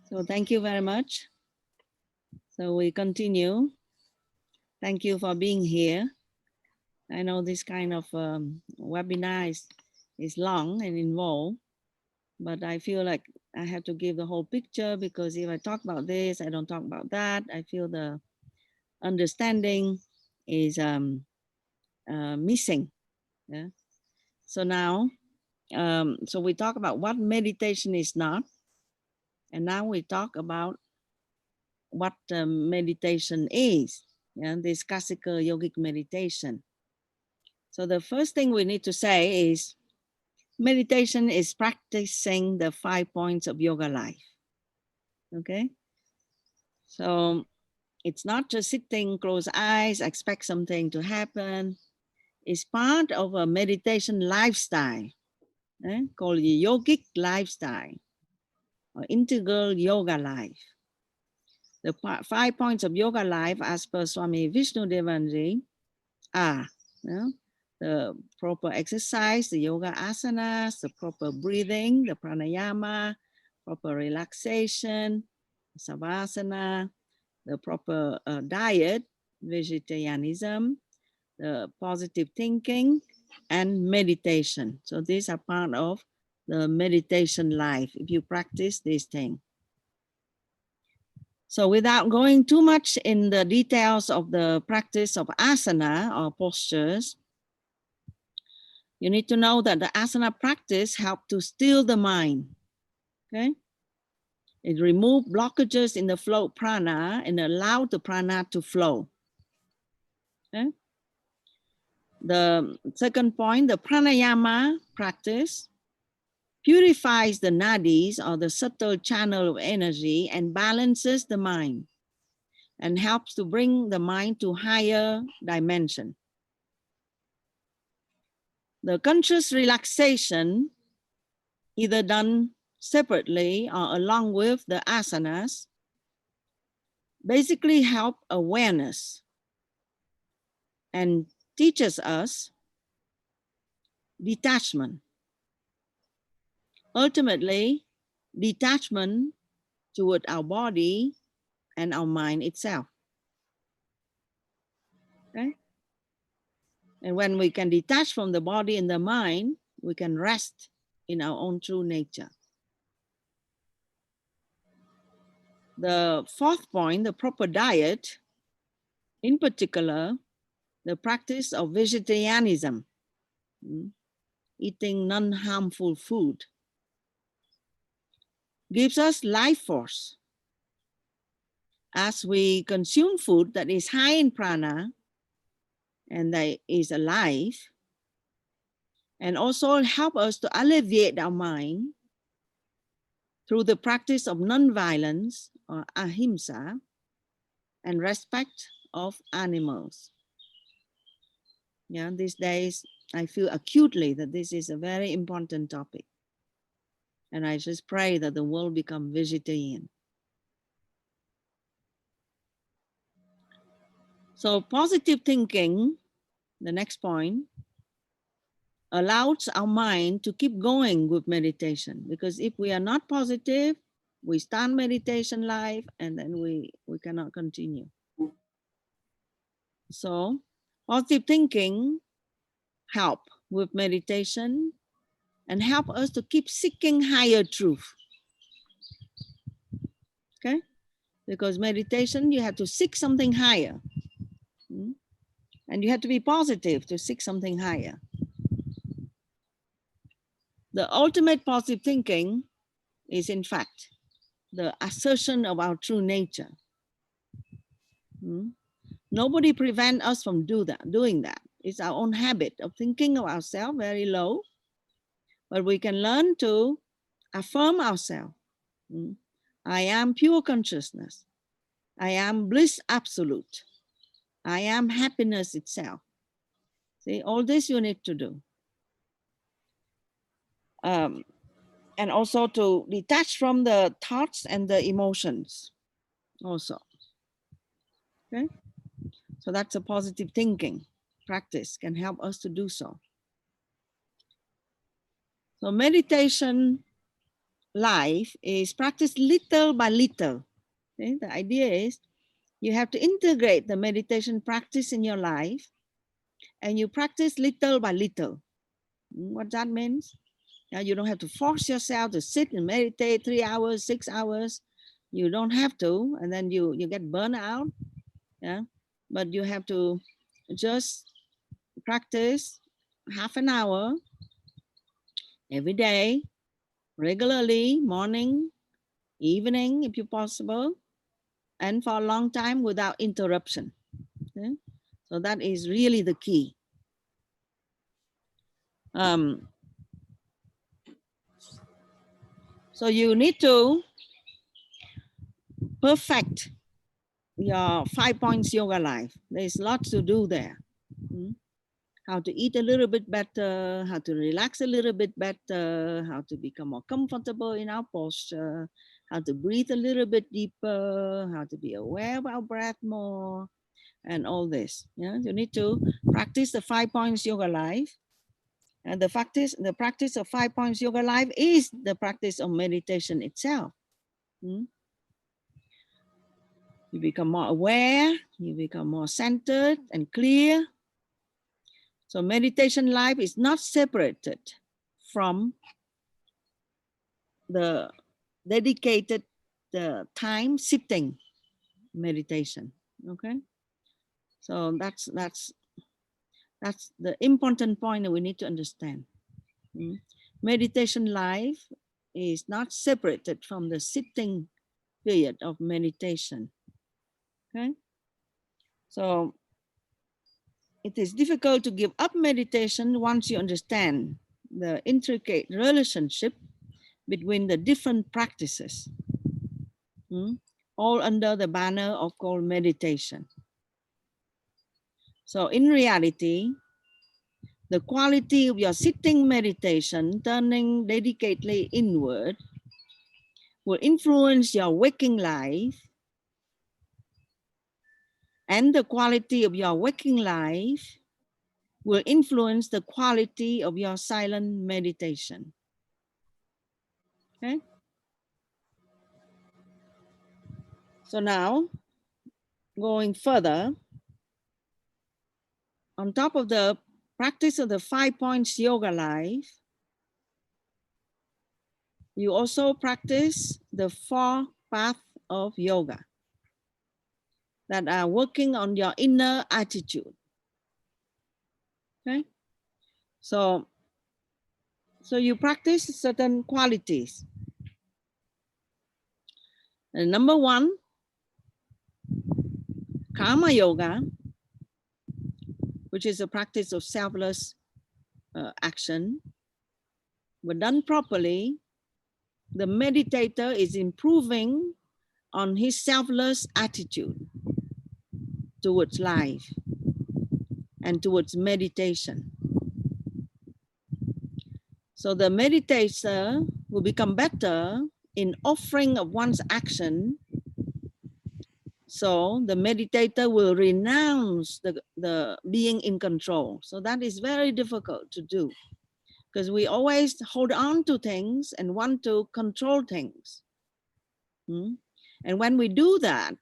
So thank you very much. So we continue. Thank you for being here. I know this kind of webinar is long and involved, but I feel like I have to give the whole picture, because if I talk about this, I don't talk about that, I feel the understanding is missing. Yeah. So now, so we talk about what meditation is not, and now we talk about what meditation is. Yeah, this classical yogic meditation. So the first thing we need to say is meditation is practicing the 5 points of yoga life. Okay. So it's not just sitting, close eyes, expect something to happen. It's part of a meditation lifestyle called the yogic lifestyle or integral yoga life. The 5 points of yoga life, as per Swami Vishnudevanji, are the proper exercise, the yoga asanas, the proper breathing, the pranayama, proper relaxation, savasana, the proper diet, vegetarianism, the positive thinking, and meditation. So these are part of the meditation life if you practice these things. So without going too much in the details of the practice of asana or postures, you need to know that the asana practice helps to still the mind, okay? It removes blockages in the flow of prana and allows the prana to flow, okay? The second point, the pranayama practice purifies the nadis or the subtle channel of energy and balances the mind and helps to bring the mind to higher dimension. The conscious relaxation, either done separately or along with the asanas, basically help awareness and teaches us detachment. Ultimately, detachment toward our body and our mind itself. Okay? And when we can detach from the body and the mind, we can rest in our own true nature. The fourth point, the proper diet, in particular, the practice of vegetarianism, eating non-harmful food, gives us life force. As we consume food that is high in prana and that is alive, and also help us to alleviate our mind through the practice of non-violence or ahimsa and respect of animals. Yeah, these days I feel acutely that this is a very important topic. And I just pray that the world become vegetarian. So positive thinking, the next point, allows our mind to keep going with meditation. Because if we are not positive, we start meditation life and then we cannot continue. So positive thinking help with meditation and help us to keep seeking higher truth. Okay? Because meditation, you have to seek something higher. And you have to be positive to seek something higher. The ultimate positive thinking is, in fact, the assertion of our true nature. Nobody prevents us from doing that. It's our own habit of thinking of ourselves very low, but we can learn to affirm ourselves. I am pure consciousness. I am bliss absolute. I am happiness itself. See, all this you need to do. And also to detach from the thoughts and the emotions also. Okay, so that's a positive thinking practice can help us to do so. So meditation life is practiced little by little. Okay? The idea is you have to integrate the meditation practice in your life and you practice little by little. What that means? Now, you don't have to force yourself to sit and meditate 3 hours, 6 hours. You don't have to, and then you get burned out. Yeah, but you have to just practice half an hour every day, regularly, morning, evening, if you possible, and for a long time without interruption. Okay? So that is really the key. So you need to perfect your 5 points yoga life. There's lots to do there. How to eat a little bit better, how to relax a little bit better, how to become more comfortable in our posture, how to breathe a little bit deeper, how to be aware of our breath more, and all this. Yeah, you need to practice the 5 points yoga life And the practice of 5 points yoga life is the practice of meditation itself. You become more aware, you become more centered and clear. So meditation life is not separated from the dedicated time sitting meditation. Okay, so that's the important point that we need to understand. Meditation life is not separated from the sitting period of meditation. Okay, so it is difficult to give up meditation once you understand the intricate relationship between the different practices, all under the banner of called meditation. So in reality, the quality of your sitting meditation, turning dedicatedly inward, will influence your waking life, and the quality of your waking life will influence the quality of your silent meditation. Okay? So now, going further, on top of the practice of the 5 points yoga life, you also practice the 4 paths of yoga that are working on your inner attitude. Okay, so you practice certain qualities. And number 1, karma yoga, which is a practice of selfless action. When done properly, the meditator is improving on his selfless attitude towards life and towards meditation. So the meditator will become better in offering of one's action. So the meditator will renounce the being in control. So that is very difficult to do because we always hold on to things and want to control things. And when we do that,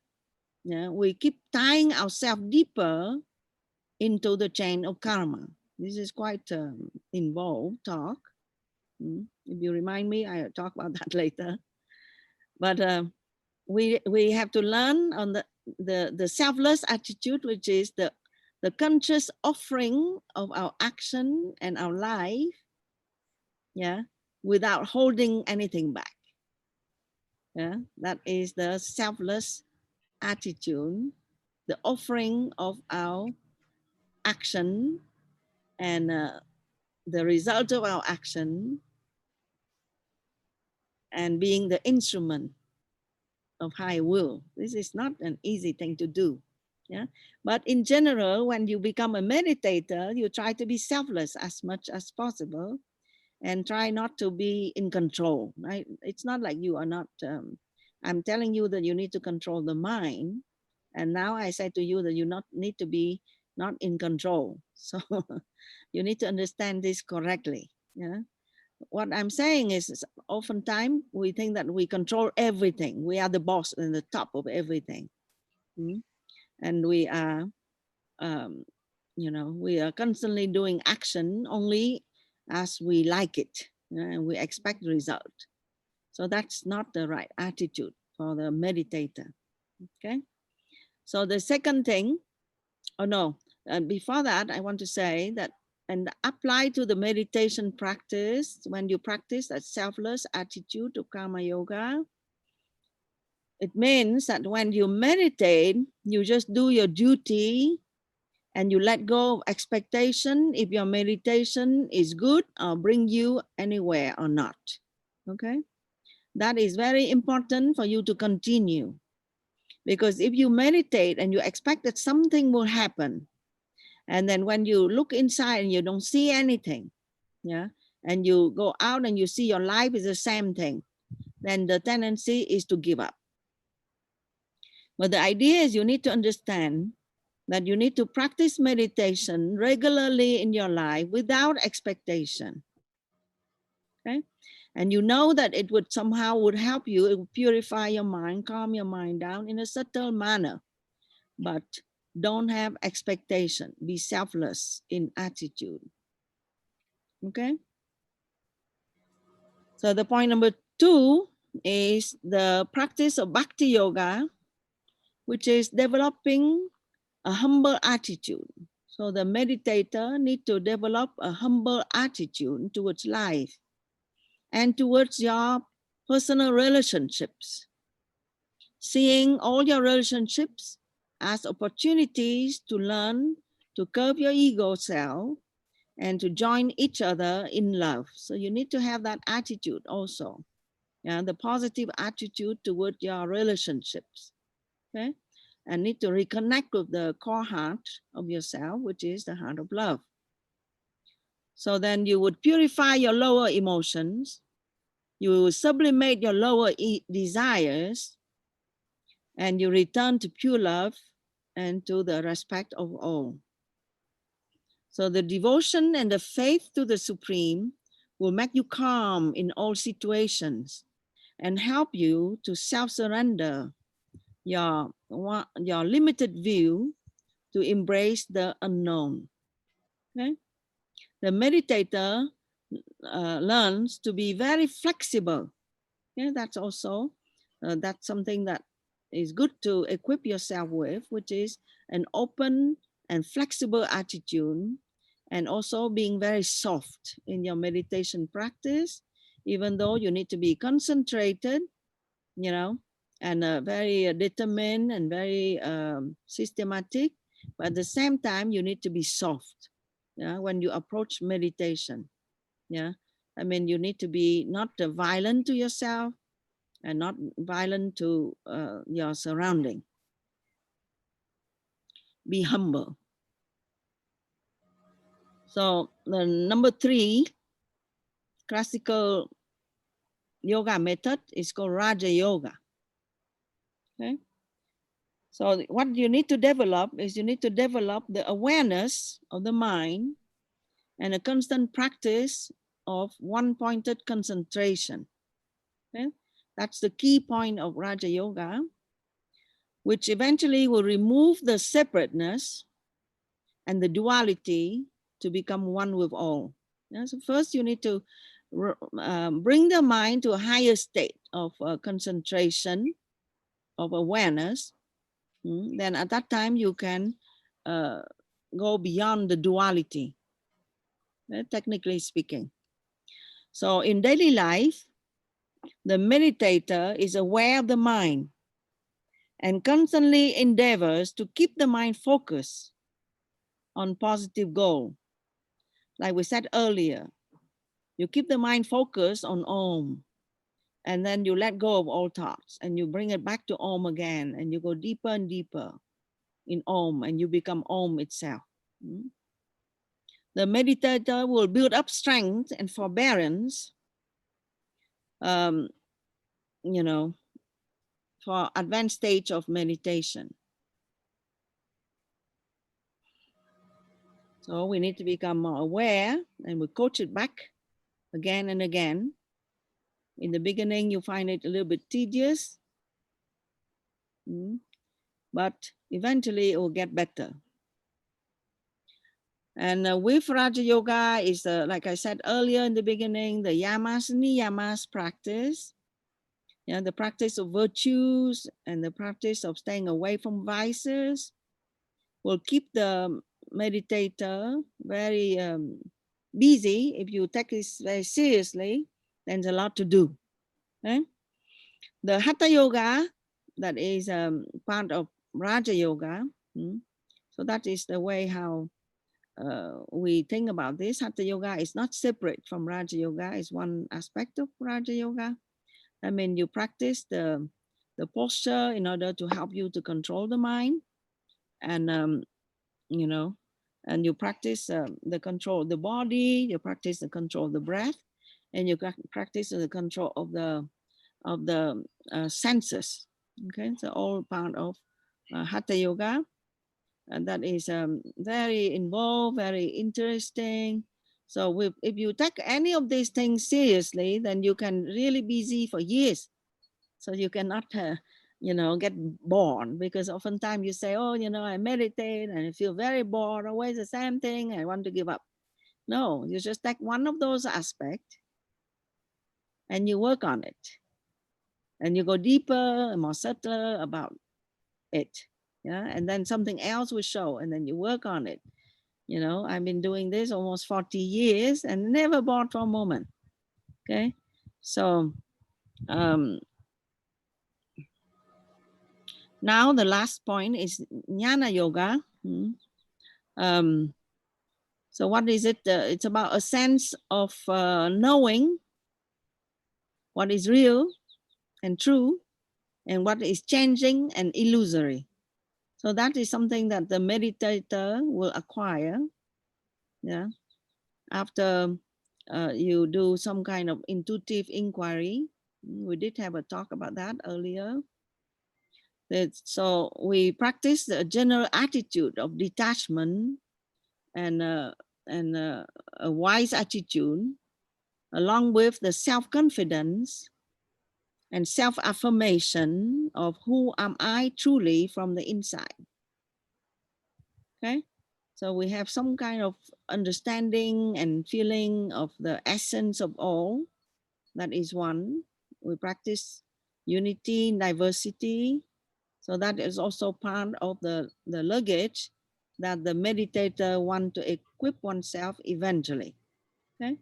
we keep tying ourselves deeper into the chain of karma. This is quite involved talk. If you remind me, I'll talk about that later. But we have to learn on the selfless attitude, which is the conscious offering of our action and our life, without holding anything back. That is the selfless attitude, the offering of our action and the result of our action, and being the instrument of high will. This is not an easy thing to do. But in general, when you become a meditator, you try to be selfless as much as possible and try not to be in control, right? It's not like you are not, I'm telling you that you need to control the mind. And now I say to you that you need to be not in control. So you need to understand this correctly. What I'm saying is oftentimes we think that we control everything. We are the boss and the top of everything. And we are, we are constantly doing action only as we like it, and we expect result. So that's not the right attitude for the meditator. Okay. So the second thing, before that, I want to say that, and apply to the meditation practice, when you practice that selfless attitude of karma yoga, it means that when you meditate, you just do your duty and you let go of expectation if your meditation is good or bring you anywhere or not. Okay, that is very important for you to continue, because if you meditate and you expect that something will happen, and then when you look inside and you don't see anything, and you go out and you see your life is the same thing, then the tendency is to give up. But the idea is you need to understand that you need to practice meditation regularly in your life without expectation. Okay, and you know that it would somehow would help you, it would purify your mind, calm your mind down in a subtle manner, but don't have expectation. Be selfless in attitude. Okay, so the point number 2 is the practice of bhakti yoga, which is developing a humble attitude. So the meditator need to develop a humble attitude towards life and towards your personal relationships, seeing all your relationships as opportunities to learn to curb your ego self and to join each other in love. So you need to have that attitude also, the positive attitude toward your relationships, okay? And need to reconnect with the core heart of yourself, which is the heart of love. So then you would purify your lower emotions, you will sublimate your lower desires, and you return to pure love and to the respect of all. So the devotion and the faith to the Supreme will make you calm in all situations and help you to self-surrender your limited view to embrace the unknown. Okay? The meditator learns to be very flexible. Yeah, that's also that's something that is good to equip yourself with, which is an open and flexible attitude, and also being very soft in your meditation practice, even though you need to be concentrated, and very determined and very systematic, but at the same time you need to be soft, when you approach meditation. I mean, you need to be not violent to yourself and not violent to your surrounding. Be humble. So the number 3 classical yoga method is called Raja Yoga. Okay. So what you need to develop is you need to develop the awareness of the mind and a constant practice of one-pointed concentration. Okay. That's the key point of Raja Yoga, which eventually will remove the separateness and the duality to become one with all. So first you need to bring the mind to a higher state of concentration, of awareness. Then at that time you can go beyond the duality, technically speaking. So in daily life, the meditator is aware of the mind and constantly endeavors to keep the mind focused on positive goal. Like we said earlier, you keep the mind focused on Om, and then you let go of all thoughts and you bring it back to Om again, and you go deeper and deeper in Om, and you become Om itself. The meditator will build up strength and forbearance, for advanced stage of meditation. So we need to become more aware, and we coach it back again and again. In the beginning, you find it a little bit tedious, but eventually it will get better. And with Raja Yoga is, like I said earlier in the beginning, the Yamas and niyamas practice. The practice of virtues and the practice of staying away from vices will keep the meditator very busy. If you take this very seriously, then there's a lot to do. Okay? The Hatha Yoga, that is part of Raja Yoga. So that is the way how we think about this. Hatha Yoga is not separate from Raja Yoga. It's one aspect of Raja Yoga. I mean, you practice the posture in order to help you to control the mind, and and you practice the control of the body. You practice the control of the breath, and you practice the control of the senses. Okay, so all part of Hatha Yoga. and that is very involved, very interesting. So if you take any of these things seriously, then you can really be busy for years. So you cannot, get bored, because oftentimes you say, oh, I meditate and I feel very bored, always the same thing, I want to give up. No, you just take one of those aspects and you work on it. And you go deeper and more subtler about it. Yeah. And then something else will show, and then you work on it. I've been doing this almost 40 years and never bored for a moment. Okay. So now the last point is jnana yoga. So what is it? It's about a sense of knowing what is real and true and what is changing and illusory. So that is something that the meditator will acquire. Yeah. After you do some kind of intuitive inquiry. We did have a talk about that earlier. So we practice the general attitude of detachment and a wise attitude, along with the self-confidence and self-affirmation of who am I truly from the inside. Okay, so we have some kind of understanding and feeling of the essence of all. That is one. We practice unity, diversity. So that is also part of the luggage that the meditator want to equip oneself eventually. Okay,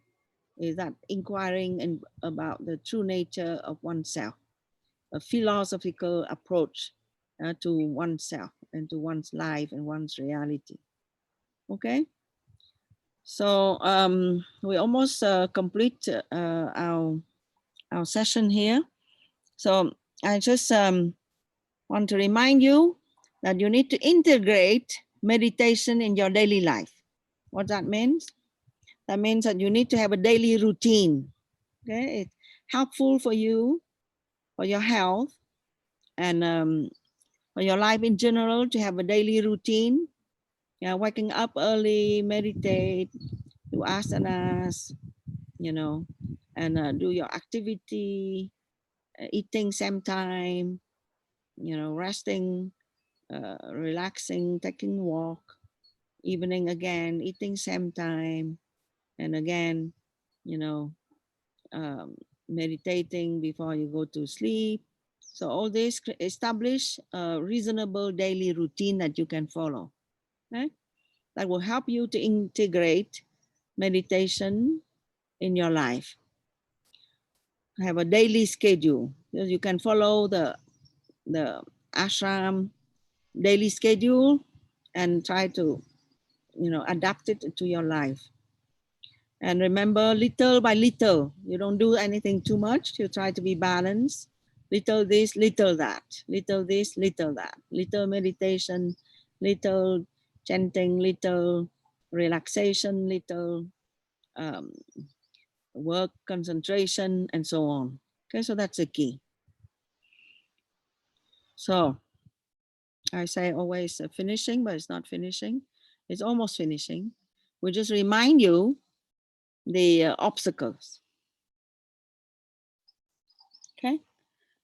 is that inquiring about the true nature of oneself, a philosophical approach to oneself and to one's life and one's reality. Okay, so we almost complete our session here. So I just want to remind you that you need to integrate meditation in your daily life. What that means? That means that you need to have a daily routine. Okay, it's helpful for you, for your health, and for your life in general, to have a daily routine. Yeah, waking up early, meditate, do asanas, and do your activity, eating same time, resting, relaxing, taking walk, evening again, eating same time, and again, meditating before you go to sleep. So all this establish a reasonable daily routine that you can follow. Okay? That will help you to integrate meditation in your life. Have a daily schedule. You can follow the ashram daily schedule and try to adapt it to your life. And remember, little by little, you don't do anything too much. You try to be balanced. Little this, little that, little this, little that, little meditation, little chanting, little relaxation, little work, concentration, and so on. Okay, so that's the key. So I say always finishing, but it's not finishing. It's almost finishing. We just remind you the obstacles. Okay,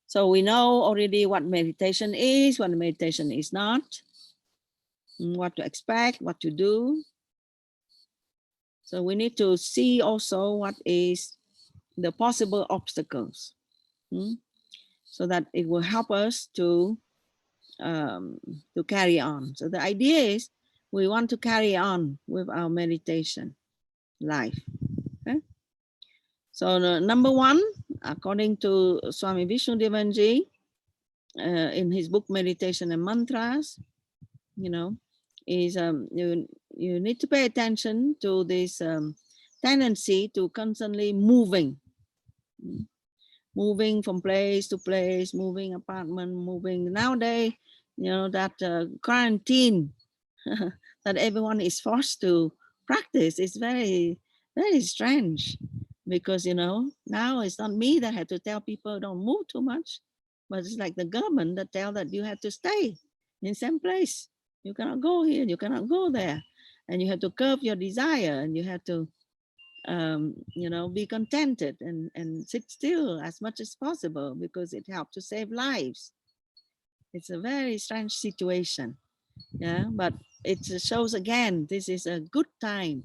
so we know already what meditation is, what meditation is not, what to expect, what to do. So we need to see also what is the possible obstacles, so that it will help us to carry on. So the idea is we want to carry on with our meditation life. Okay? So the number one, according to Swami Vishnudevanji, in his book Meditation and Mantras, is you need to pay attention to this tendency to constantly moving from place to place, moving apartment, moving. Nowadays, that quarantine that everyone is forced to practice is very, very strange, because now it's not me that have to tell people don't move too much, but it's like the government that tell that you have to stay in same place, You cannot go here, you cannot go there. And you have to curb your desire, and you have to, you know, be contented and sit still as much as possible, because it helps to save lives. It's a very strange situation. Yeah, but it shows again, this is a good time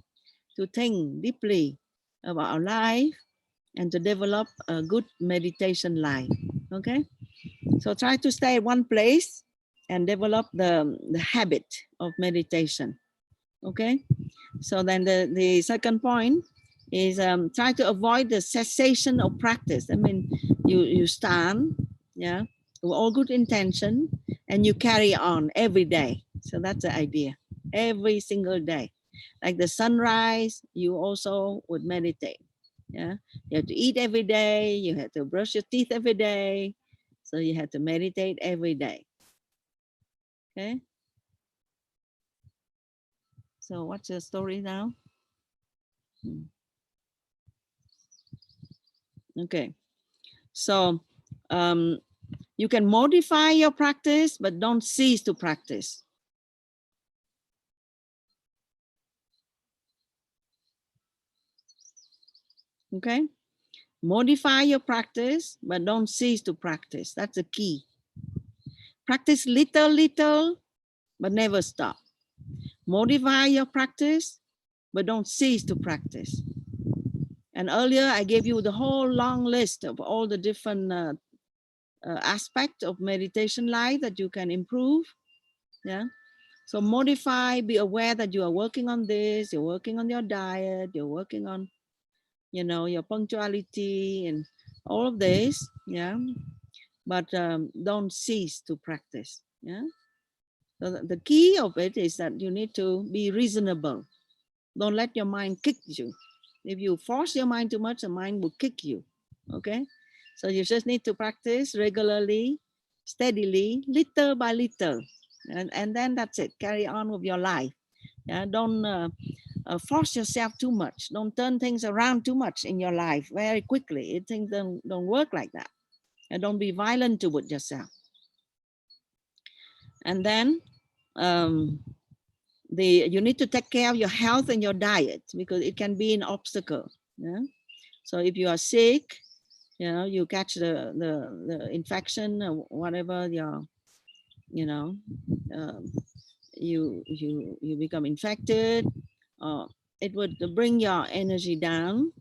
to think deeply about our life and to develop a good meditation life. Okay, so try to stay at one place and develop the habit of meditation. Okay, so then the second point is try to avoid the cessation of practice. I mean, you stand, yeah, with all good intention, and you carry on every day. So that's the idea. Every single day, like the sunrise, you also would meditate. Yeah, you have to eat every day. You have to brush your teeth every day. So you have to meditate every day. Okay. So what's the story now? Okay. So you can modify your practice, but don't cease to practice. Okay. Modify your practice, but don't cease to practice. That's the key. Practice little, but never stop. Modify your practice, but don't cease to practice. And earlier I gave you the whole long list of all the different aspects of meditation life that you can improve. Yeah. So modify, be aware that you are working on this, you're working on your diet, you're working on, you know, your punctuality and all of this. Yeah. But don't cease to practice. Yeah. So the key of it is that you need to be reasonable. Don't let your mind kick you. If you force your mind too much, the mind will kick you. Okay. So you just need to practice regularly, steadily, little by little. And then that's it. Carry on with your life. Yeah. Don't force yourself too much. Don't turn things around too much in your life very quickly. Things don't work like that. And don't be violent toward yourself. And then you need to take care of your health and your diet, because it can be an obstacle. Yeah. So if you are sick, you know, you catch the infection or whatever, your, you know, you become infected, it would bring your energy down.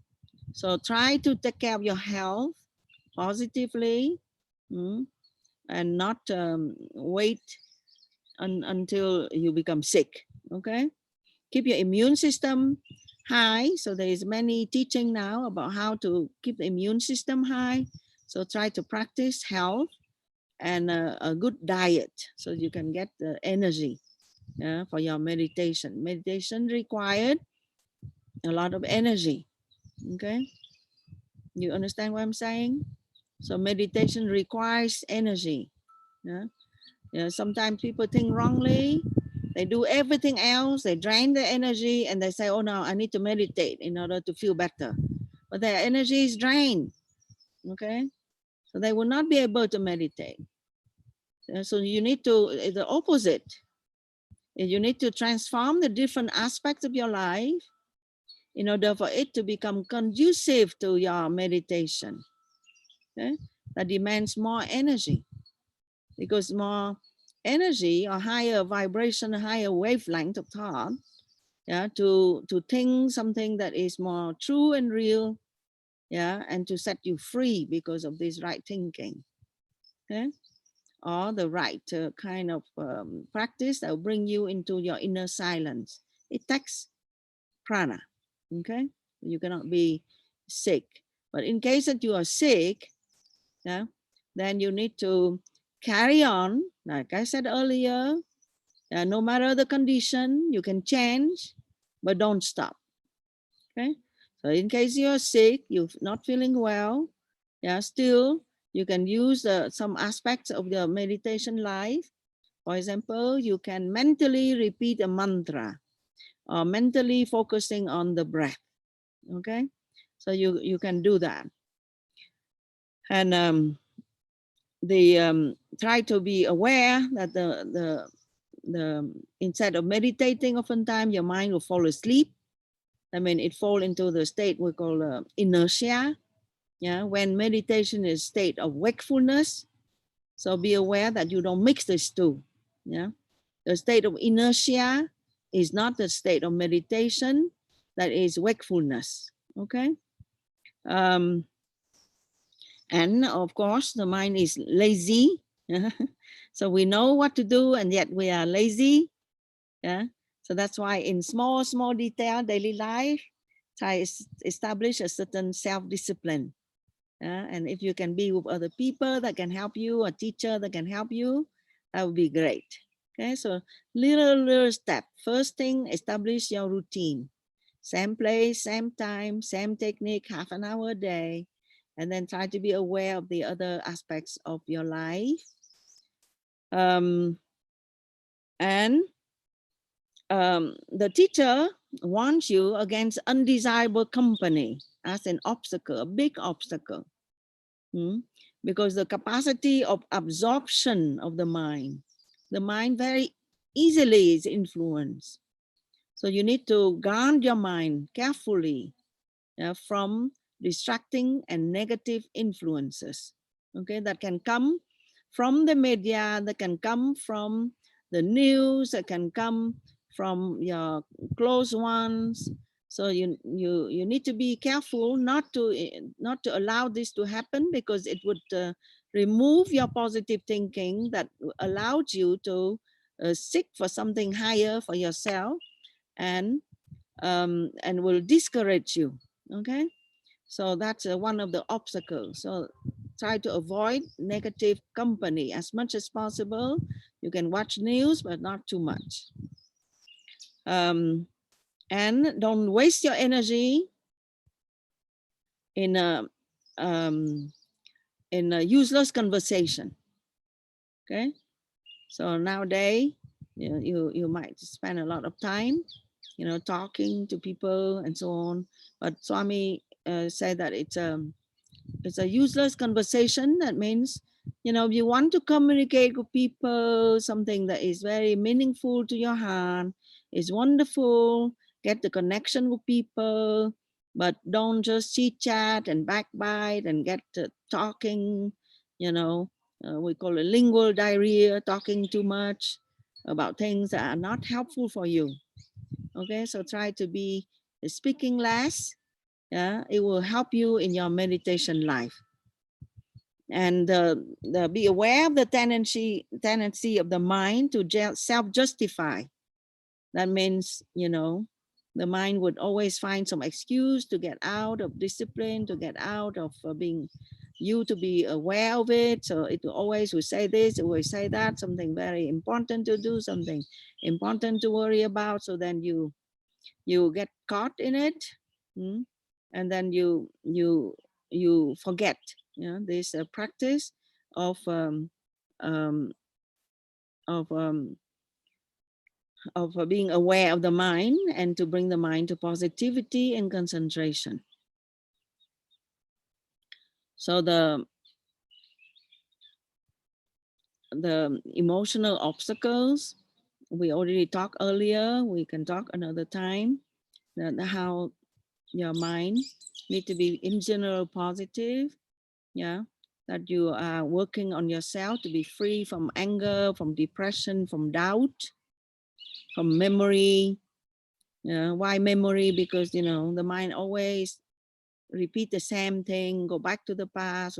So try to take care of your health positively, and not wait until you become sick. Okay. Keep your immune system high. So there is many teaching now about how to keep the immune system high. So try to practice health and a good diet, so you can get the energy for your meditation. Meditation required a lot of energy. Okay, you understand what I'm saying? So meditation requires energy. Yeah, sometimes people think wrongly. They do everything else, they drain their energy, and they say, oh no, I need to meditate in order to feel better. But their energy is drained. Okay, so they will not be able to meditate. So you need to, the opposite. You need to transform the different aspects of your life in order for it to become conducive to your meditation. Okay? That demands more energy, because more energy or higher vibration, higher wavelength of thought, yeah, to think something that is more true and real, yeah, and to set you free because of this right thinking. Okay? Or the right kind of practice that will bring you into your inner silence. It takes prana. Okay, you cannot be sick. But in case that you are sick, yeah, then you need to carry on. Like I said earlier, no matter the condition, you can change, but don't stop. Okay, so in case you're sick, you're not feeling well, yeah, still you can use some aspects of your meditation life. For example, you can mentally repeat a mantra or mentally focusing on the breath. Okay, so you can do that. And try to be aware that instead of meditating, oftentimes your mind will fall asleep. I mean, it fall into the state we call inertia. Yeah, when meditation is state of wakefulness. So be aware that you don't mix these two. Yeah, the state of inertia is not the state of meditation. That is wakefulness. Okay. And of course, the mind is lazy. So we know what to do, and yet we are lazy. Yeah. So that's why in small detail daily life, try establish a certain self-discipline. And if you can be with other people that can help you, a teacher that can help you, that would be great. Okay, so little step. First thing, establish your routine. Same place, same time, same technique, half an hour a day. And then try to be aware of the other aspects of your life. The teacher warns you against undesirable company as an obstacle, a big obstacle. Because the capacity of absorption of the mind very easily is influenced. So you need to guard your mind carefully from distracting and negative influences, okay, that can come from the media, that can come from the news, that can come from your close ones. So you need to be careful not to allow this to happen, because it would remove your positive thinking that allowed you to seek for something higher for yourself, and will discourage you. Okay, so that's one of the obstacles. So try to avoid negative company as much as possible. You can watch news, but not too much. And don't waste your energy in a useless conversation. Okay, so nowadays you might spend a lot of time talking to people and so on, but Swami said that it's a useless conversation. That means you want to communicate with people, something that is very meaningful to your heart, is wonderful, get the connection with people, but don't just chit chat and backbite and get talking, we call it lingual diarrhea, talking too much about things that are not helpful for you. Okay, so try to be speaking less. Yeah, it will help you in your meditation life. And be aware of the tendency of the mind to self-justify. That means, the mind would always find some excuse to get out of discipline, to get out of being you, to be aware of it. So it always will say this, it will say that, something very important to do, something important to worry about. So then you get caught in it, and then you forget this practice of being aware of the mind, and to bring the mind to positivity and concentration. So the emotional obstacles we already talked earlier. We can talk another time, that how your mind need to be in general positive. Yeah, that you are working on yourself to be free from anger, from depression, from doubt, from memory. Why memory? Because the mind always repeat the same thing, go back to the past,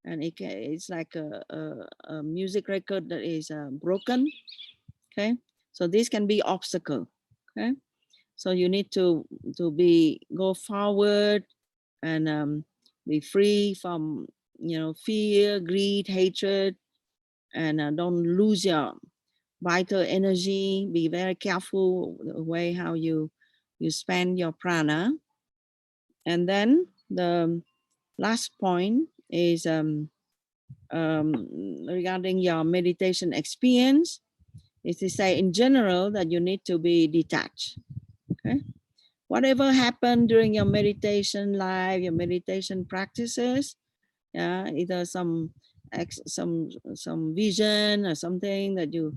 and it's like a music record that is broken. Okay, so this can be obstacle. Okay, so you need to go forward and be free from fear, greed, hatred, and don't lose your vital energy. Be very careful the way how you spend your prana. And then the last point is regarding your meditation experience, is to say in general that you need to be detached. Okay, whatever happened during your meditation life, your meditation practices, either some some vision or something that you,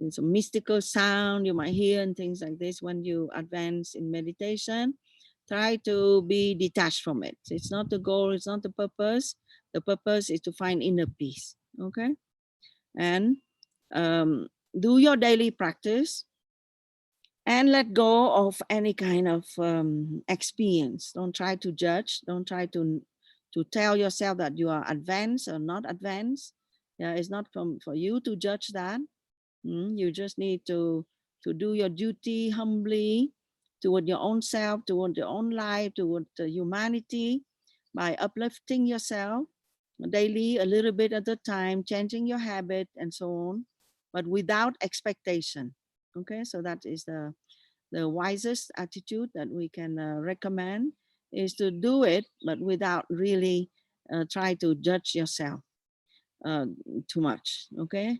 some mystical sound you might hear and things like this. When you advance in meditation, try to be detached from it. It's not the goal, it's not the purpose. The purpose is to find inner peace. Okay, and do your daily practice and let go of any kind of experience. Don't try to judge. Don't try to tell yourself that you are advanced or not advanced. Yeah, it's not for you to judge that. You just need to do your duty humbly toward your own self, toward your own life, toward humanity, by uplifting yourself daily, a little bit at a time, changing your habit and so on, but without expectation. Okay, so that is the wisest attitude that we can recommend, is to do it, but without really try to judge yourself too much. Okay,